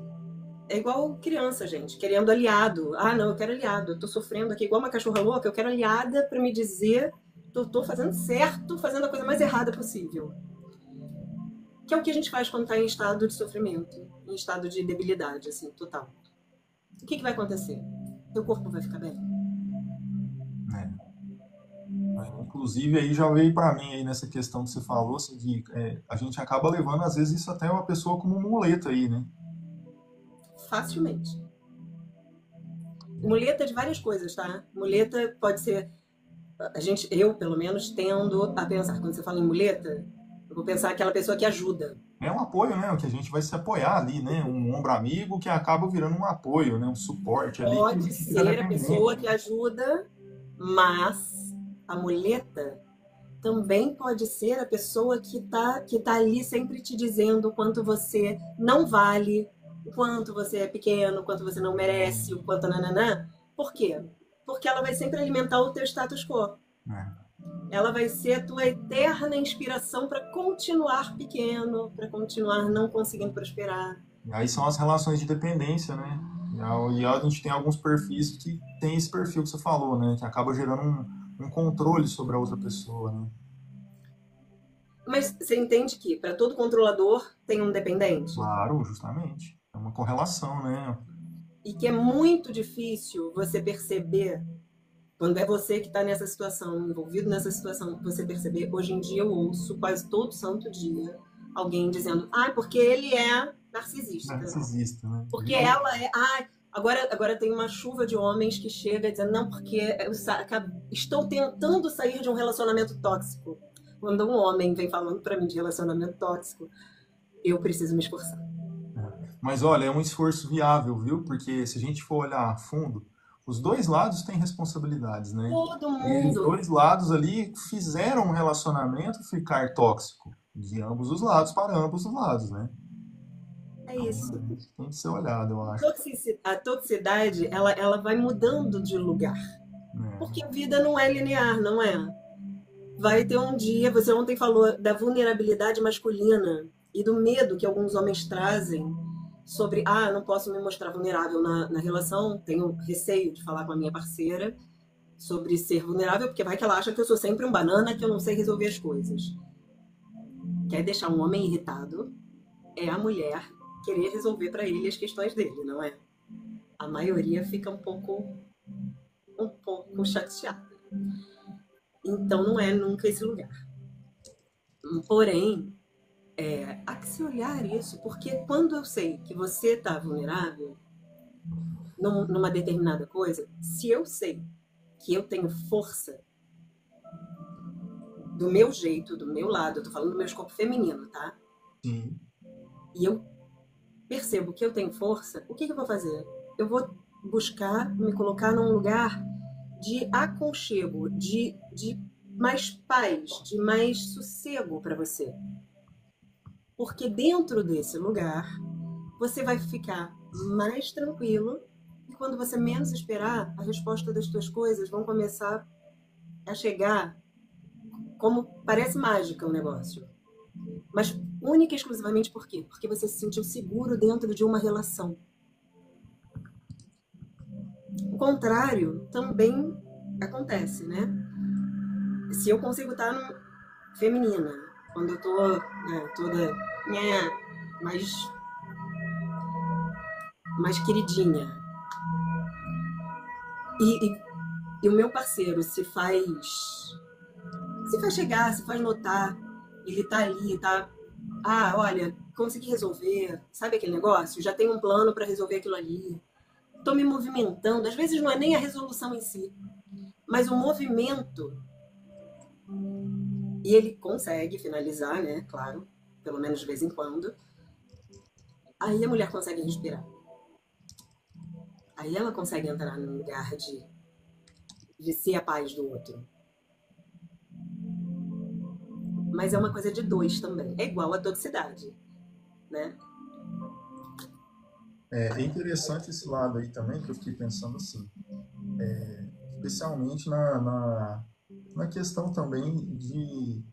É igual criança, gente, querendo aliado. Ah, não, eu quero aliado. Eu tô sofrendo aqui igual uma cachorra louca, eu quero aliada pra me dizer que eu tô fazendo certo, fazendo a coisa mais errada possível. Que é o que a gente faz quando tá em estado de sofrimento, em estado de debilidade, assim, total. O que vai acontecer? Teu corpo vai ficar bem? né? Inclusive, aí já veio para mim aí nessa questão que você falou, assim, de a gente acaba levando, às vezes, isso até uma pessoa como muleta aí, né? Facilmente. Muleta de várias coisas, tá? Muleta pode ser. Eu, pelo menos, tendo a pensar. Quando você fala em muleta, eu vou pensar aquela pessoa que ajuda. É um apoio, né? O que a gente vai se apoiar ali, né? Um ombro amigo que acaba virando um apoio, né? Um suporte ali que Pode fica ser a pessoa dependente. que ajuda, mas a muleta também pode ser a pessoa que tá ali sempre te dizendo o quanto você não vale, o quanto você é pequeno, o quanto você não merece, o quanto nananã. Por quê? Porque ela vai sempre alimentar o teu status quo. Né? Ela vai ser a tua eterna inspiração para continuar pequeno, para continuar não conseguindo prosperar. E aí são as relações de dependência, né? E a gente tem alguns perfis que tem esse perfil que você falou, né? Que acaba gerando um controle sobre a outra pessoa, né? Mas você entende que para todo controlador tem um dependente? Claro, justamente. É uma correlação, né? E que é muito difícil você perceber quando é você que está nessa situação, envolvido nessa situação, você perceber. Hoje em dia eu ouço quase todo santo dia alguém dizendo: ah, porque ele é narcisista. Narcisista, né? Porque Virou. ela é. Ah, agora tem uma chuva de homens que chega dizendo: não, porque estou tentando sair de um relacionamento tóxico. Quando um homem vem falando para mim de relacionamento tóxico, eu preciso me esforçar. Mas olha, é um esforço viável, viu? Porque se a gente for olhar a fundo, os dois lados têm responsabilidades, né? Todo E os mundo. dois lados ali fizeram um relacionamento ficar tóxico, de ambos os lados para ambos os lados, né? É Então, isso. isso tem que ser olhado, eu acho. A toxicidade, ela vai mudando de lugar. Né? Porque a vida não é linear, não é? Vai ter um dia, você ontem falou da vulnerabilidade masculina e do medo que alguns homens trazem sobre, ah, não posso me mostrar vulnerável na relação, tenho receio de falar com a minha parceira sobre ser vulnerável, porque vai que ela acha que eu sou sempre um banana, que eu não sei resolver as coisas. Quer deixar um homem irritado é a mulher querer resolver para ele as questões dele, não é? A maioria fica um pouco chateada. Então não é nunca esse lugar. Porém, há que se olhar isso, porque quando eu sei que você está vulnerável numa determinada coisa, se eu sei que eu tenho força do meu jeito, do meu lado, eu tô falando do meu escopo feminino, tá? Sim. E eu percebo que eu tenho força, o que eu vou fazer? Eu vou buscar me colocar num lugar de aconchego, de mais paz, de mais sossego para você. Porque dentro desse lugar, você vai ficar mais tranquilo e quando você menos esperar, a resposta das tuas coisas vão começar a chegar como parece mágica o negócio. Mas única e exclusivamente por quê? Porque você se sentiu seguro dentro de uma relação. O contrário também acontece, né? Se eu consigo estar feminina, quando eu tô toda mais, mais queridinha, e, e o meu parceiro se faz chegar, se faz notar, ele tá ali, tá. Ah, olha, consegui resolver, sabe aquele negócio? Já tem um plano para resolver aquilo ali. Tô me movimentando, às vezes não é nem a resolução em si, mas o movimento. E ele consegue finalizar, né? Claro, pelo menos de vez em quando. Aí a mulher consegue respirar. Aí ela consegue entrar num lugar de ser a paz do outro. Mas é uma coisa de dois também. É igual a toxicidade, né? É interessante esse lado aí também, que eu fiquei pensando assim, especialmente na questão também de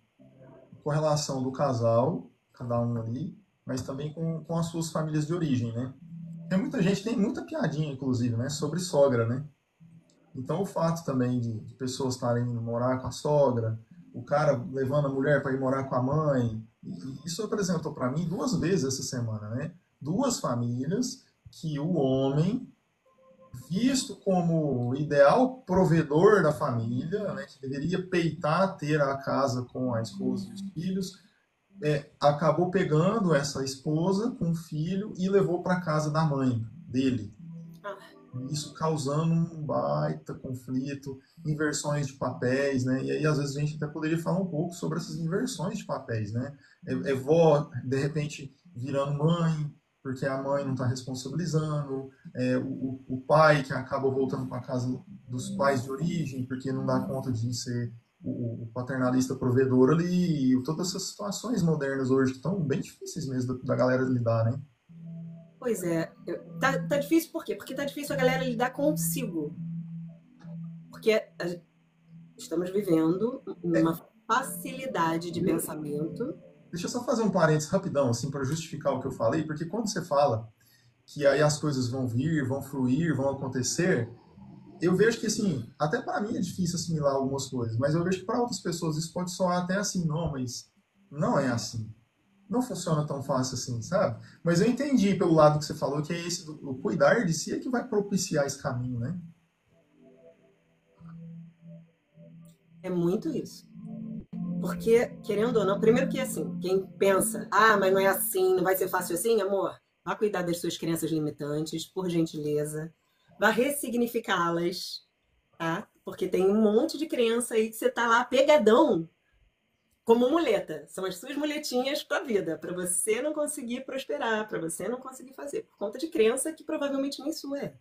correlação do casal, cada um ali, mas também com as suas famílias de origem, né? Tem muita gente, tem muita piadinha, inclusive, né, sobre sogra, né? Então, o fato também de pessoas estarem indo morar com a sogra, o cara levando a mulher para ir morar com a mãe, e isso apresentou para mim duas vezes essa semana, né? Duas famílias que o homem, visto como ideal provedor da família, né, que deveria peitar ter a casa com a esposa e os filhos, acabou pegando essa esposa com o filho e levou para casa da mãe dele. Ah, Isso causando um baita conflito, inversões de papéis, né? E aí, às vezes, a gente até poderia falar um pouco sobre essas inversões de papéis, né? É vó, de repente, virando mãe, porque a mãe não está responsabilizando, o pai que acaba voltando para a casa dos pais de origem, porque não dá conta de ser o paternalista provedor ali, e todas essas situações modernas hoje que estão bem difíceis mesmo da galera lidar, né? pois é, tá difícil por quê? Porque tá difícil a galera lidar consigo. Porque estamos vivendo uma facilidade de pensamento. Deixa eu só fazer um parênteses rapidão, assim, para justificar o que eu falei, porque quando você fala que aí as coisas vão vir, vão fluir, vão acontecer, eu vejo que, assim, até para mim é difícil assimilar algumas coisas, mas eu vejo que para outras pessoas isso pode soar até assim, não, mas não é assim. Não funciona tão fácil assim, sabe? Mas eu entendi pelo lado que você falou que é esse o cuidar de si é que vai propiciar esse caminho, né? É muito isso. Porque, querendo ou não, primeiro que assim, quem pensa, ah, mas não é assim, não vai ser fácil assim, amor, vá cuidar das suas crenças limitantes, por gentileza. Vá ressignificá-las, tá? Porque tem um monte de crença aí que você tá lá pegadão como muleta. São as suas muletinhas para a vida, para você não conseguir prosperar, para você não conseguir fazer, por conta de crença que provavelmente nem sua é.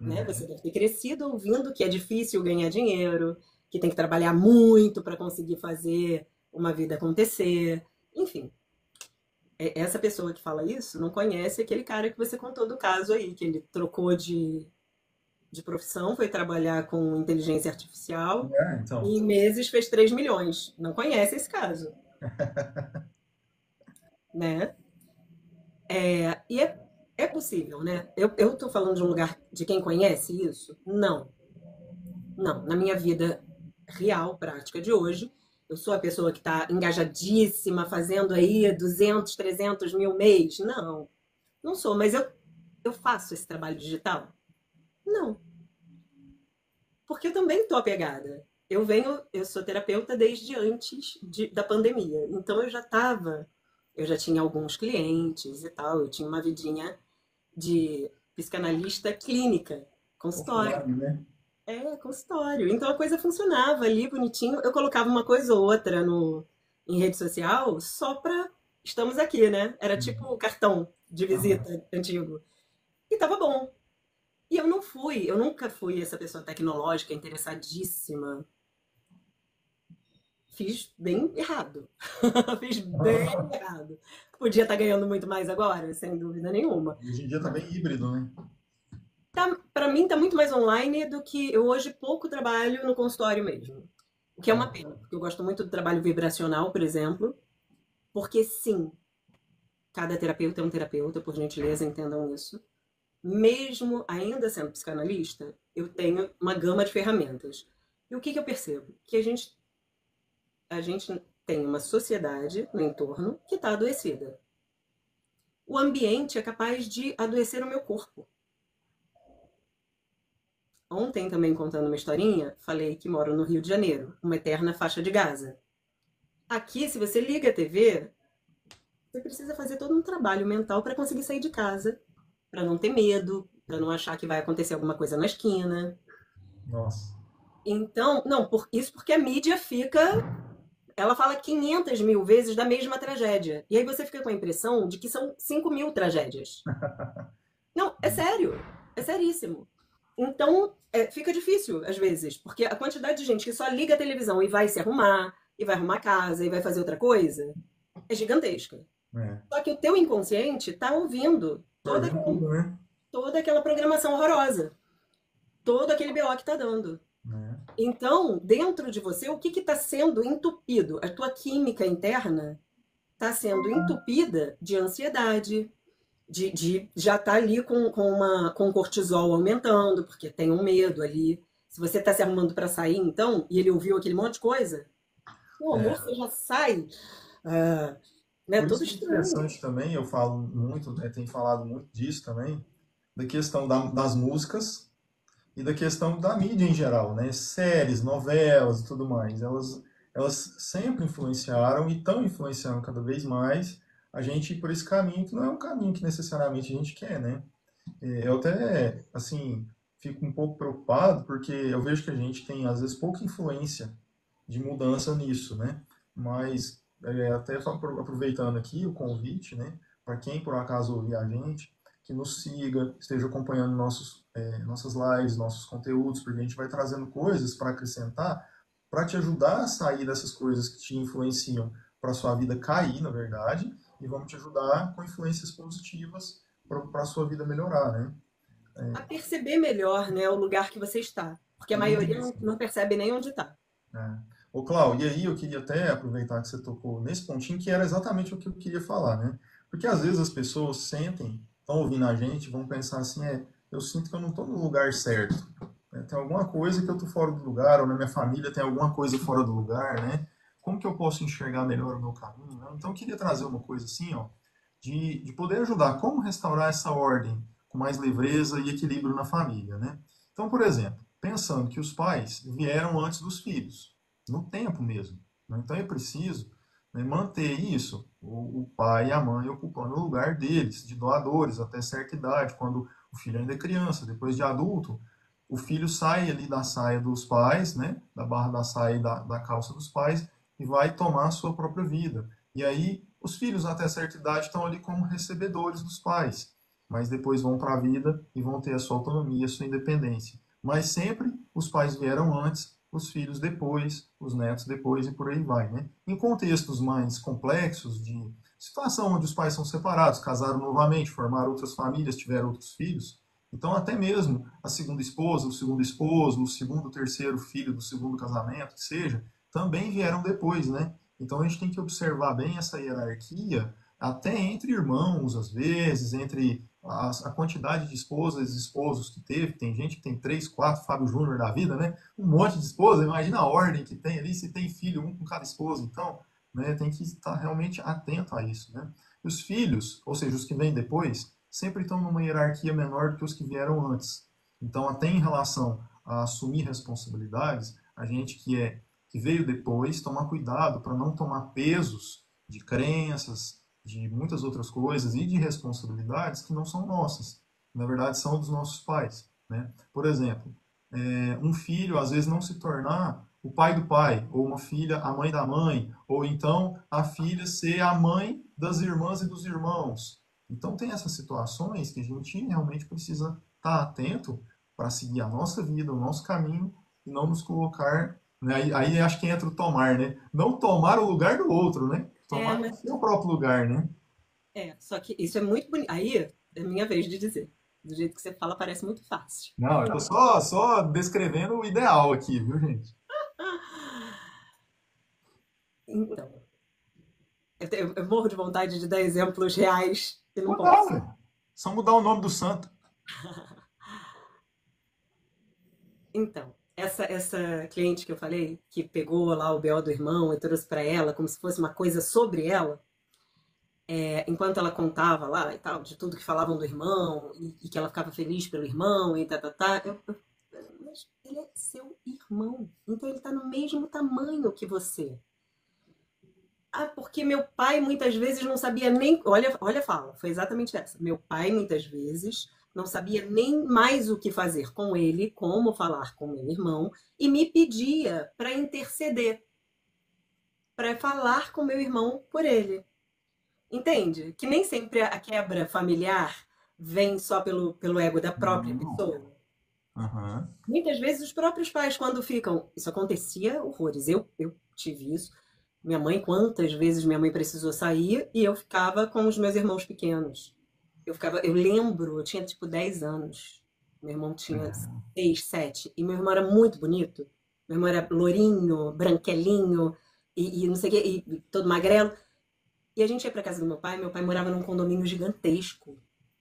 Né? Você deve ter crescido ouvindo que é difícil ganhar dinheiro, que tem que trabalhar muito para conseguir fazer uma vida acontecer. Enfim, essa pessoa que fala isso não conhece aquele cara que você contou do caso aí, que ele trocou de profissão, foi trabalhar com inteligência artificial Então, e em meses fez 3 milhões. Não conhece esse caso, né? E é possível, né? Eu tô falando de um lugar de quem conhece isso? Não. Não. Na minha vida real, prática de hoje, eu sou a pessoa que está engajadíssima, fazendo aí 200, 300 mil mês. Não. Não sou, mas eu faço esse trabalho digital? Não. Porque eu também estou apegada. Eu sou terapeuta desde antes da pandemia. Então eu já tinha alguns clientes e tal, eu tinha uma vidinha de psicanalista clínica, consultório. offline, né? Consultório. Então a coisa funcionava ali bonitinho. Eu colocava uma coisa ou outra em rede social só pra. Estamos aqui, né? Era tipo o cartão de Aham. visita antigo. E tava bom. E eu nunca fui essa pessoa tecnológica, interessadíssima. Fiz bem errado. Fiz bem errado. Podia estar ganhando muito mais agora, sem dúvida nenhuma. Hoje em dia tá bem híbrido, né? Para mim tá muito mais online do que eu hoje pouco trabalho no consultório mesmo. O que é uma pena, porque eu gosto muito do trabalho vibracional, por exemplo, porque sim, cada terapeuta é um terapeuta, por gentileza, entendam isso. Mesmo ainda sendo psicanalista, eu tenho uma gama de ferramentas. E o que eu percebo? Que a gente tem uma sociedade no entorno que está adoecida. O ambiente é capaz de adoecer o meu corpo. Ontem, também contando uma historinha, falei que moro no Rio de Janeiro, uma eterna faixa de Gaza. Aqui, se você liga a TV, você precisa fazer todo um trabalho mental para conseguir sair de casa, para não ter medo, para não achar que vai acontecer alguma coisa na esquina. Nossa. Então, não, isso porque a mídia ela fala 500 mil vezes da mesma tragédia. E aí você fica com a impressão de que são 5 mil tragédias. Não, é sério, é seríssimo. Então, fica difícil às vezes, porque a quantidade de gente que só liga a televisão e vai se arrumar, e vai arrumar casa, e vai fazer outra coisa, é gigantesca. É. Só que o teu inconsciente está ouvindo Absorvendo tudo, né? toda aquela programação horrorosa, todo aquele BO que está dando. É. Então, dentro de você, o que está sendo entupido? A tua química interna está sendo entupida de ansiedade, de já estar ali com o cortisol aumentando, porque tem um medo ali. Se você está se arrumando para sair, então, e ele ouviu aquele monte de coisa, o amor É, você já sai, ah, né, por todo isso que é estranho. interessante também, eu falo muito, né, tenho falado muito disso também, da questão das músicas e da questão da mídia em geral, né? Séries, novelas e tudo mais. Elas sempre influenciaram e estão influenciando cada vez mais a gente ir por esse caminho que não é um caminho que necessariamente a gente quer, né? Eu até, assim, fico um pouco preocupado porque eu vejo que a gente tem, às vezes, pouca influência de mudança nisso, né? Mas, até aproveitando aqui o convite, né? Para quem por acaso ouvir a gente, que nos siga, esteja acompanhando nossas lives, nossos conteúdos, porque a gente vai trazendo coisas para acrescentar, para te ajudar a sair dessas coisas que te influenciam para sua vida cair, na verdade, e vamos te ajudar com influências positivas para a sua vida melhorar, né? A perceber melhor, né, o lugar que você está. Porque a maioria Isso. não percebe nem onde está. É. Ô, Clau, e aí eu queria até aproveitar que você tocou nesse pontinho, que era exatamente o que eu queria falar, né? Porque às vezes as pessoas sentem, estão ouvindo a gente, vão pensar assim, eu sinto que eu não estou no lugar certo, né? Tem alguma coisa que eu estou fora do lugar, ou na minha família tem alguma coisa fora do lugar, né? Como que eu posso enxergar melhor o meu caminho, né? Então eu queria trazer uma coisa assim, ó, de poder ajudar, como restaurar essa ordem com mais leveza e equilíbrio na família, né? Então, por exemplo, pensando que os pais vieram antes dos filhos, no tempo mesmo, né? Então é preciso, né, manter isso, o pai e a mãe ocupando o lugar deles, de doadores até certa idade, quando o filho ainda é criança, depois de adulto, o filho sai ali da saia dos pais, né, da barra da saia e da calça dos pais, e vai tomar a sua própria vida. E aí, os filhos até certa idade estão ali como recebedores dos pais, mas depois vão para a vida e vão ter a sua autonomia, a sua independência. Mas sempre os pais vieram antes, os filhos depois, os netos depois e por aí vai, né? Em contextos mais complexos de situação onde os pais são separados, casaram novamente, formaram outras famílias, tiveram outros filhos, então até mesmo a segunda esposa, o segundo esposo, o segundo, terceiro filho do segundo casamento, que seja, também vieram depois, né? Então a gente tem que observar bem essa hierarquia, até entre irmãos, às vezes, entre a quantidade de esposas e esposos que teve. Tem gente que tem três, quatro, Fábio Júnior da vida, né? Um monte de esposa, imagina a ordem que tem ali, se tem filho, um com cada esposa. Então, né, tem que estar realmente atento a isso, né? E os filhos, ou seja, os que vêm depois, sempre estão numa hierarquia menor do que os que vieram antes. Então, até em relação a assumir responsabilidades, a gente que veio depois, tomar cuidado para não tomar pesos de crenças, de muitas outras coisas e de responsabilidades que não são nossas. Na verdade, são dos nossos pais. Né? Por exemplo, um filho às vezes não se tornar o pai do pai, ou uma filha a mãe da mãe, ou então a filha ser a mãe das irmãs e dos irmãos. Então tem essas situações que a gente realmente precisa estar atento para seguir a nossa vida, o nosso caminho e não nos colocar, né? Aí acho que entra o tomar, né? Não tomar o lugar do outro, né? É, Tomar o mas seu próprio lugar, né? só que isso é muito bonito. Aí é minha vez de dizer. Do jeito que você fala, parece muito fácil. Não, eu tô só descrevendo o ideal aqui, viu, gente? Então, eu morro de vontade de dar exemplos reais e não Mudar, posso. velho. Só mudar o nome do santo. Então, essa cliente que eu falei, que pegou lá o BO do irmão e trouxe para ela como se fosse uma coisa sobre ela, enquanto ela contava lá e tal, de tudo que falavam do irmão, e que ela ficava feliz pelo irmão e tá, mas ele é seu irmão, então ele tá no mesmo tamanho que você. Ah, porque meu pai muitas vezes não sabia nem. Olha a fala, foi exatamente essa. Meu pai muitas vezes não sabia nem mais o que fazer com ele, como falar com meu irmão, e me pedia para interceder, para falar com meu irmão por ele. Entende? Que nem sempre a quebra familiar vem só pelo ego da própria Não. pessoa. Aham. Muitas vezes os próprios pais, quando ficam. Isso acontecia horrores. Eu tive isso. Minha mãe, quantas vezes minha mãe precisou sair e eu ficava com os meus irmãos pequenos. Eu lembro, eu tinha tipo 10 anos. Meu irmão tinha 6, 7. E meu irmão era muito bonito. Meu irmão era lourinho, branquelinho e não sei o quê, e todo magrelo. E a gente ia pra casa do meu pai morava num condomínio gigantesco.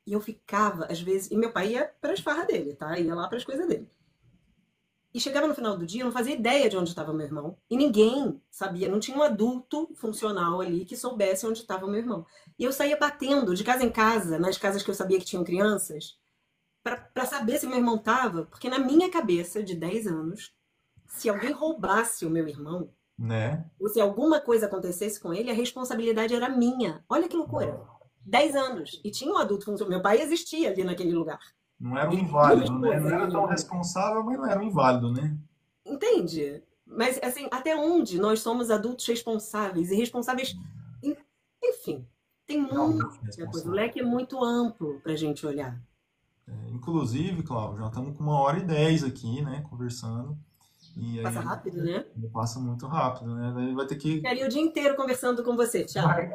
E eu ficava, às vezes, e meu pai ia para as farras dele, tá? Ia lá para as coisas dele. E chegava no final do dia, eu não fazia ideia de onde estava meu irmão. E ninguém sabia, não tinha um adulto funcional ali que soubesse onde estava o meu irmão. E eu saía batendo de casa em casa, nas casas que eu sabia que tinham crianças, para saber se meu irmão estava, porque na minha cabeça de 10 anos, se alguém roubasse o meu irmão, Né? ou se alguma coisa acontecesse com ele, a responsabilidade era minha. Olha que loucura. 10 anos. E tinha um adulto funcional. Meu pai existia ali naquele lugar. Não era um Ele tinha uma inválido, né? Não esposa era ali tão naquele. responsável, mas não era um inválido, né? Entende? Mas, assim, até onde nós somos adultos responsáveis e responsáveis. Enfim, tem Realmente muita coisa. O responsável. leque é muito amplo pra gente olhar. Inclusive, Cláudio, já estamos com 1h10 aqui, né, conversando. E Passa aí rápido, né? passa muito rápido, né? Daí vai ter que Ficaria o dia inteiro conversando com você, Thiago.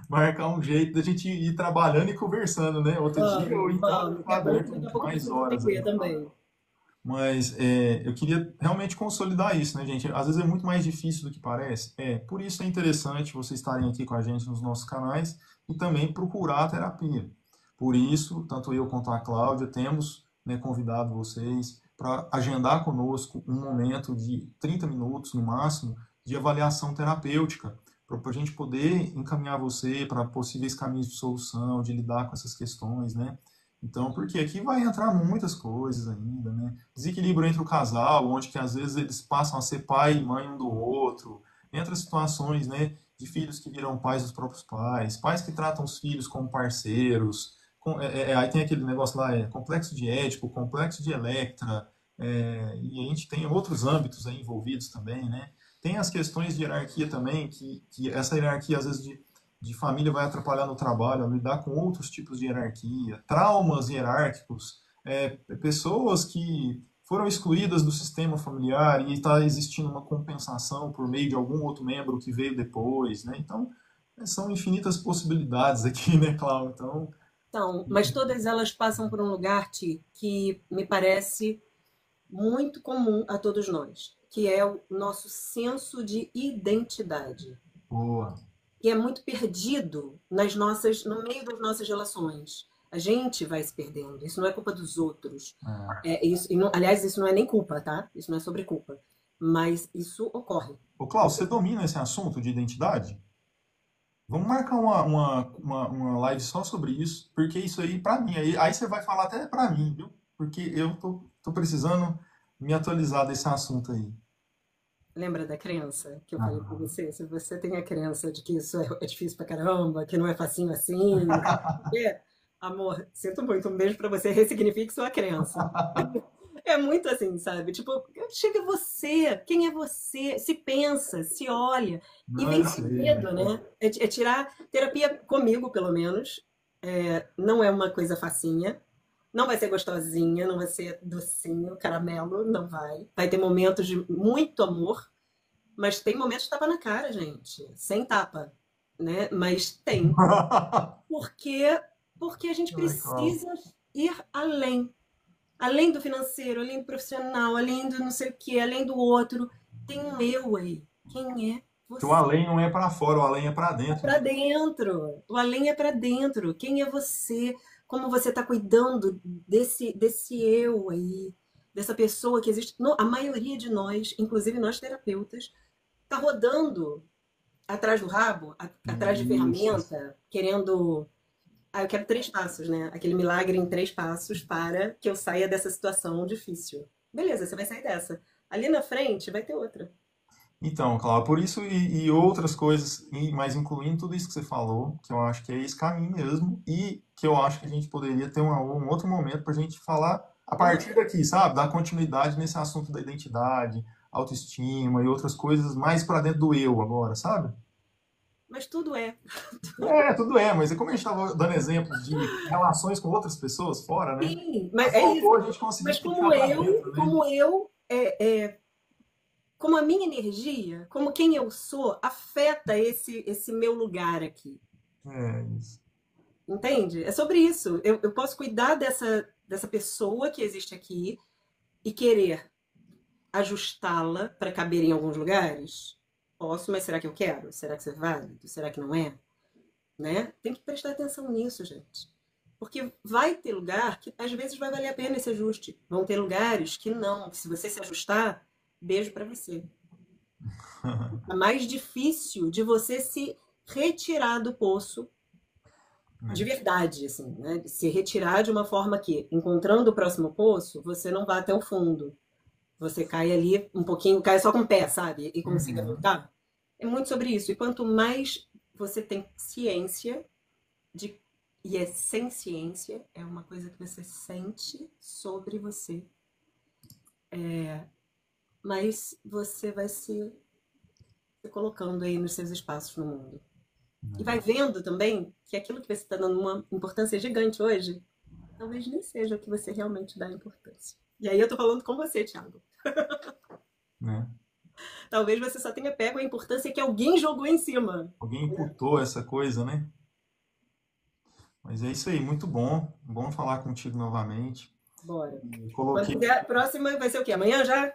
marcar um jeito da gente ir trabalhando e conversando, né? Outro dia, ou Vamos, então vamos. Que ficar é bom que aberto daqui a pouco eu mais preciso horas atender aí. também. Mas eu queria realmente consolidar isso, né, gente? Às vezes é muito mais difícil do que parece. Por isso é interessante vocês estarem aqui com a gente nos nossos canais e também procurar a terapia. Por isso, tanto eu quanto a Cláudia temos, né, convidado vocês para agendar conosco um momento de 30 minutos no máximo de avaliação terapêutica, para a gente poder encaminhar você para possíveis caminhos de solução, de lidar com essas questões, né? Então, porque aqui vai entrar muitas coisas ainda, né? Desequilíbrio entre o casal, onde que às vezes eles passam a ser pai e mãe um do outro, entra situações, né, de filhos que viram pais dos próprios pais, pais que tratam os filhos como parceiros, aí tem aquele negócio lá, complexo de Édipo, complexo de Electra, e a gente tem outros âmbitos aí envolvidos também, né? Tem as questões de hierarquia também, que essa hierarquia às vezes de família vai atrapalhar no trabalho, a lidar com outros tipos de hierarquia, traumas hierárquicos, pessoas que foram excluídas do sistema familiar e está existindo uma compensação por meio de algum outro membro que veio depois, né? Então, são infinitas possibilidades aqui, né, Cláudio? Então, Então, mas todas elas passam por um lugar, Ti, que me parece muito comum a todos nós, que é o nosso senso de identidade, boa. que é muito perdido no meio das nossas relações. A gente vai se perdendo. Isso não é culpa dos outros. Isso, aliás, isso não é nem culpa, tá? Isso não é sobre culpa. Mas isso ocorre. Ô, Cláudio, você domina esse assunto de identidade? Vamos marcar uma live só sobre isso, porque isso aí, pra mim, aí você vai falar até pra mim, viu? Porque eu tô precisando me atualizar desse assunto aí. Lembra da crença que eu falei pra Ah. você? Se você tem a crença de que isso é difícil pra caramba, que não é facinho assim, amor, sinto muito, um beijo pra você, ressignifique sua crença. É muito assim, sabe? Tipo, chega você, quem é você? Se pensa, se olha e Não, eu vence o sei. medo, né? É tirar terapia comigo, pelo menos. Não é uma coisa facinha. Não vai ser gostosinha, não vai ser docinho, caramelo, não vai. Vai ter momentos de muito amor, mas tem momentos de tapa na cara, gente. Sem tapa, né? Mas tem. Porque, porque a gente Ai, Cláudio. precisa ir além. Além do financeiro, além do profissional, além do não sei o quê, além do outro. Tem um eu aí. Quem é Que o você? além não é pra fora, o além é pra É dentro, para né? dentro. O além é para dentro. Quem é você? Como você está cuidando desse eu aí? Dessa pessoa que existe. A maioria de nós, inclusive nós terapeutas, está rodando atrás do rabo, atrás de Isso. ferramenta, querendo. Ah, eu quero 3 passos, né? Aquele milagre em 3 passos para que eu saia dessa situação difícil. Beleza, você vai sair dessa. Ali na frente vai ter outra. Então, Cláudio, por isso e outras coisas, mas incluindo tudo isso que você falou, que eu acho que é esse caminho mesmo, e que eu acho que a gente poderia ter um outro momento para a gente falar a Vamos. partir daqui, sabe? Dar continuidade nesse assunto da identidade, autoestima e outras coisas mais para dentro do eu agora, sabe? Mas tudo é. Tudo é, mas é como a gente estava dando exemplos de relações com outras pessoas fora, né? Sim, Só mas é isso. faltou a gente conseguir Mas puxar para dentro, né? como a minha energia, como quem eu sou, afeta esse meu lugar aqui. Isso. Entende? É sobre isso. Eu posso cuidar dessa pessoa que existe aqui e querer ajustá-la para caber em alguns lugares? Posso, mas será que eu quero? Será que isso é válido? Será que não é? Né? Tem que prestar atenção nisso, gente. Porque vai ter lugar que às vezes vai valer a pena esse ajuste. Vão ter lugares que não. Se você se ajustar, beijo pra você. É mais difícil de você se retirar do poço de Né? verdade, assim, né? De se retirar de uma forma que, encontrando o próximo poço, você não vá até o fundo. Você cai ali um pouquinho, cai só com o pé, sabe? E consiga Uhum. voltar. É muito sobre isso. E quanto mais você tem ciência de. E é sem ciência, é uma coisa que você sente sobre você. Mas você vai se colocando aí nos seus espaços no mundo. E vai vendo também que aquilo que você está dando uma importância gigante hoje, talvez nem seja o que você realmente dá importância. E aí eu tô falando com você, Thiago. Né? Talvez você só tenha pego a importância que alguém jogou em cima. Alguém imputou essa coisa, né? Mas é isso aí, muito bom. Bom falar contigo novamente. Bora. E Quando coloquei. quiser, a próxima vai ser o quê? Amanhã já?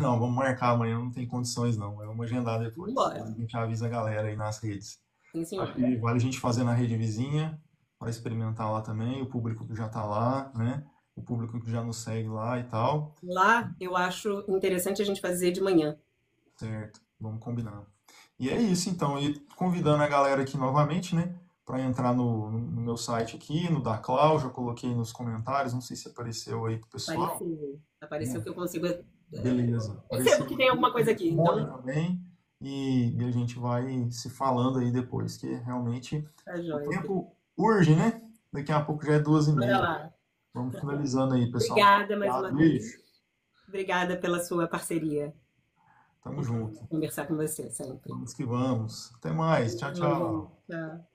Não, vamos marcar amanhã, não tem condições não. Vamos agendar depois. A Bora. gente avisa a galera aí nas redes. Sim, Acho senhor. que vale a gente fazer na rede vizinha, para experimentar lá também, o público que já está lá, né? O público que já nos segue lá e tal. Lá eu acho interessante a gente fazer de manhã. Certo, vamos combinar. E é isso então, e convidando a galera aqui novamente, né? Para entrar no meu site aqui, no da Clau, já coloquei nos comentários, não sei se apareceu aí pro pessoal, Apareceu. Apareceu né? que eu consigo. Beleza. Percebo Apareceu que tem aqui, alguma coisa aqui. Simone Então, também, e a gente vai se falando aí depois, que realmente tá o joia, querido. tempo urge, né? Daqui a pouco já é duas e Bora meia. lá. Vamos finalizando aí, pessoal. Obrigada mais uma Obrigado, vez. beijo. Obrigada pela sua parceria. Tamo É bom junto. conversar com você sempre. Vamos que vamos. Até mais. Tchau, Vamos, tchau. tchau.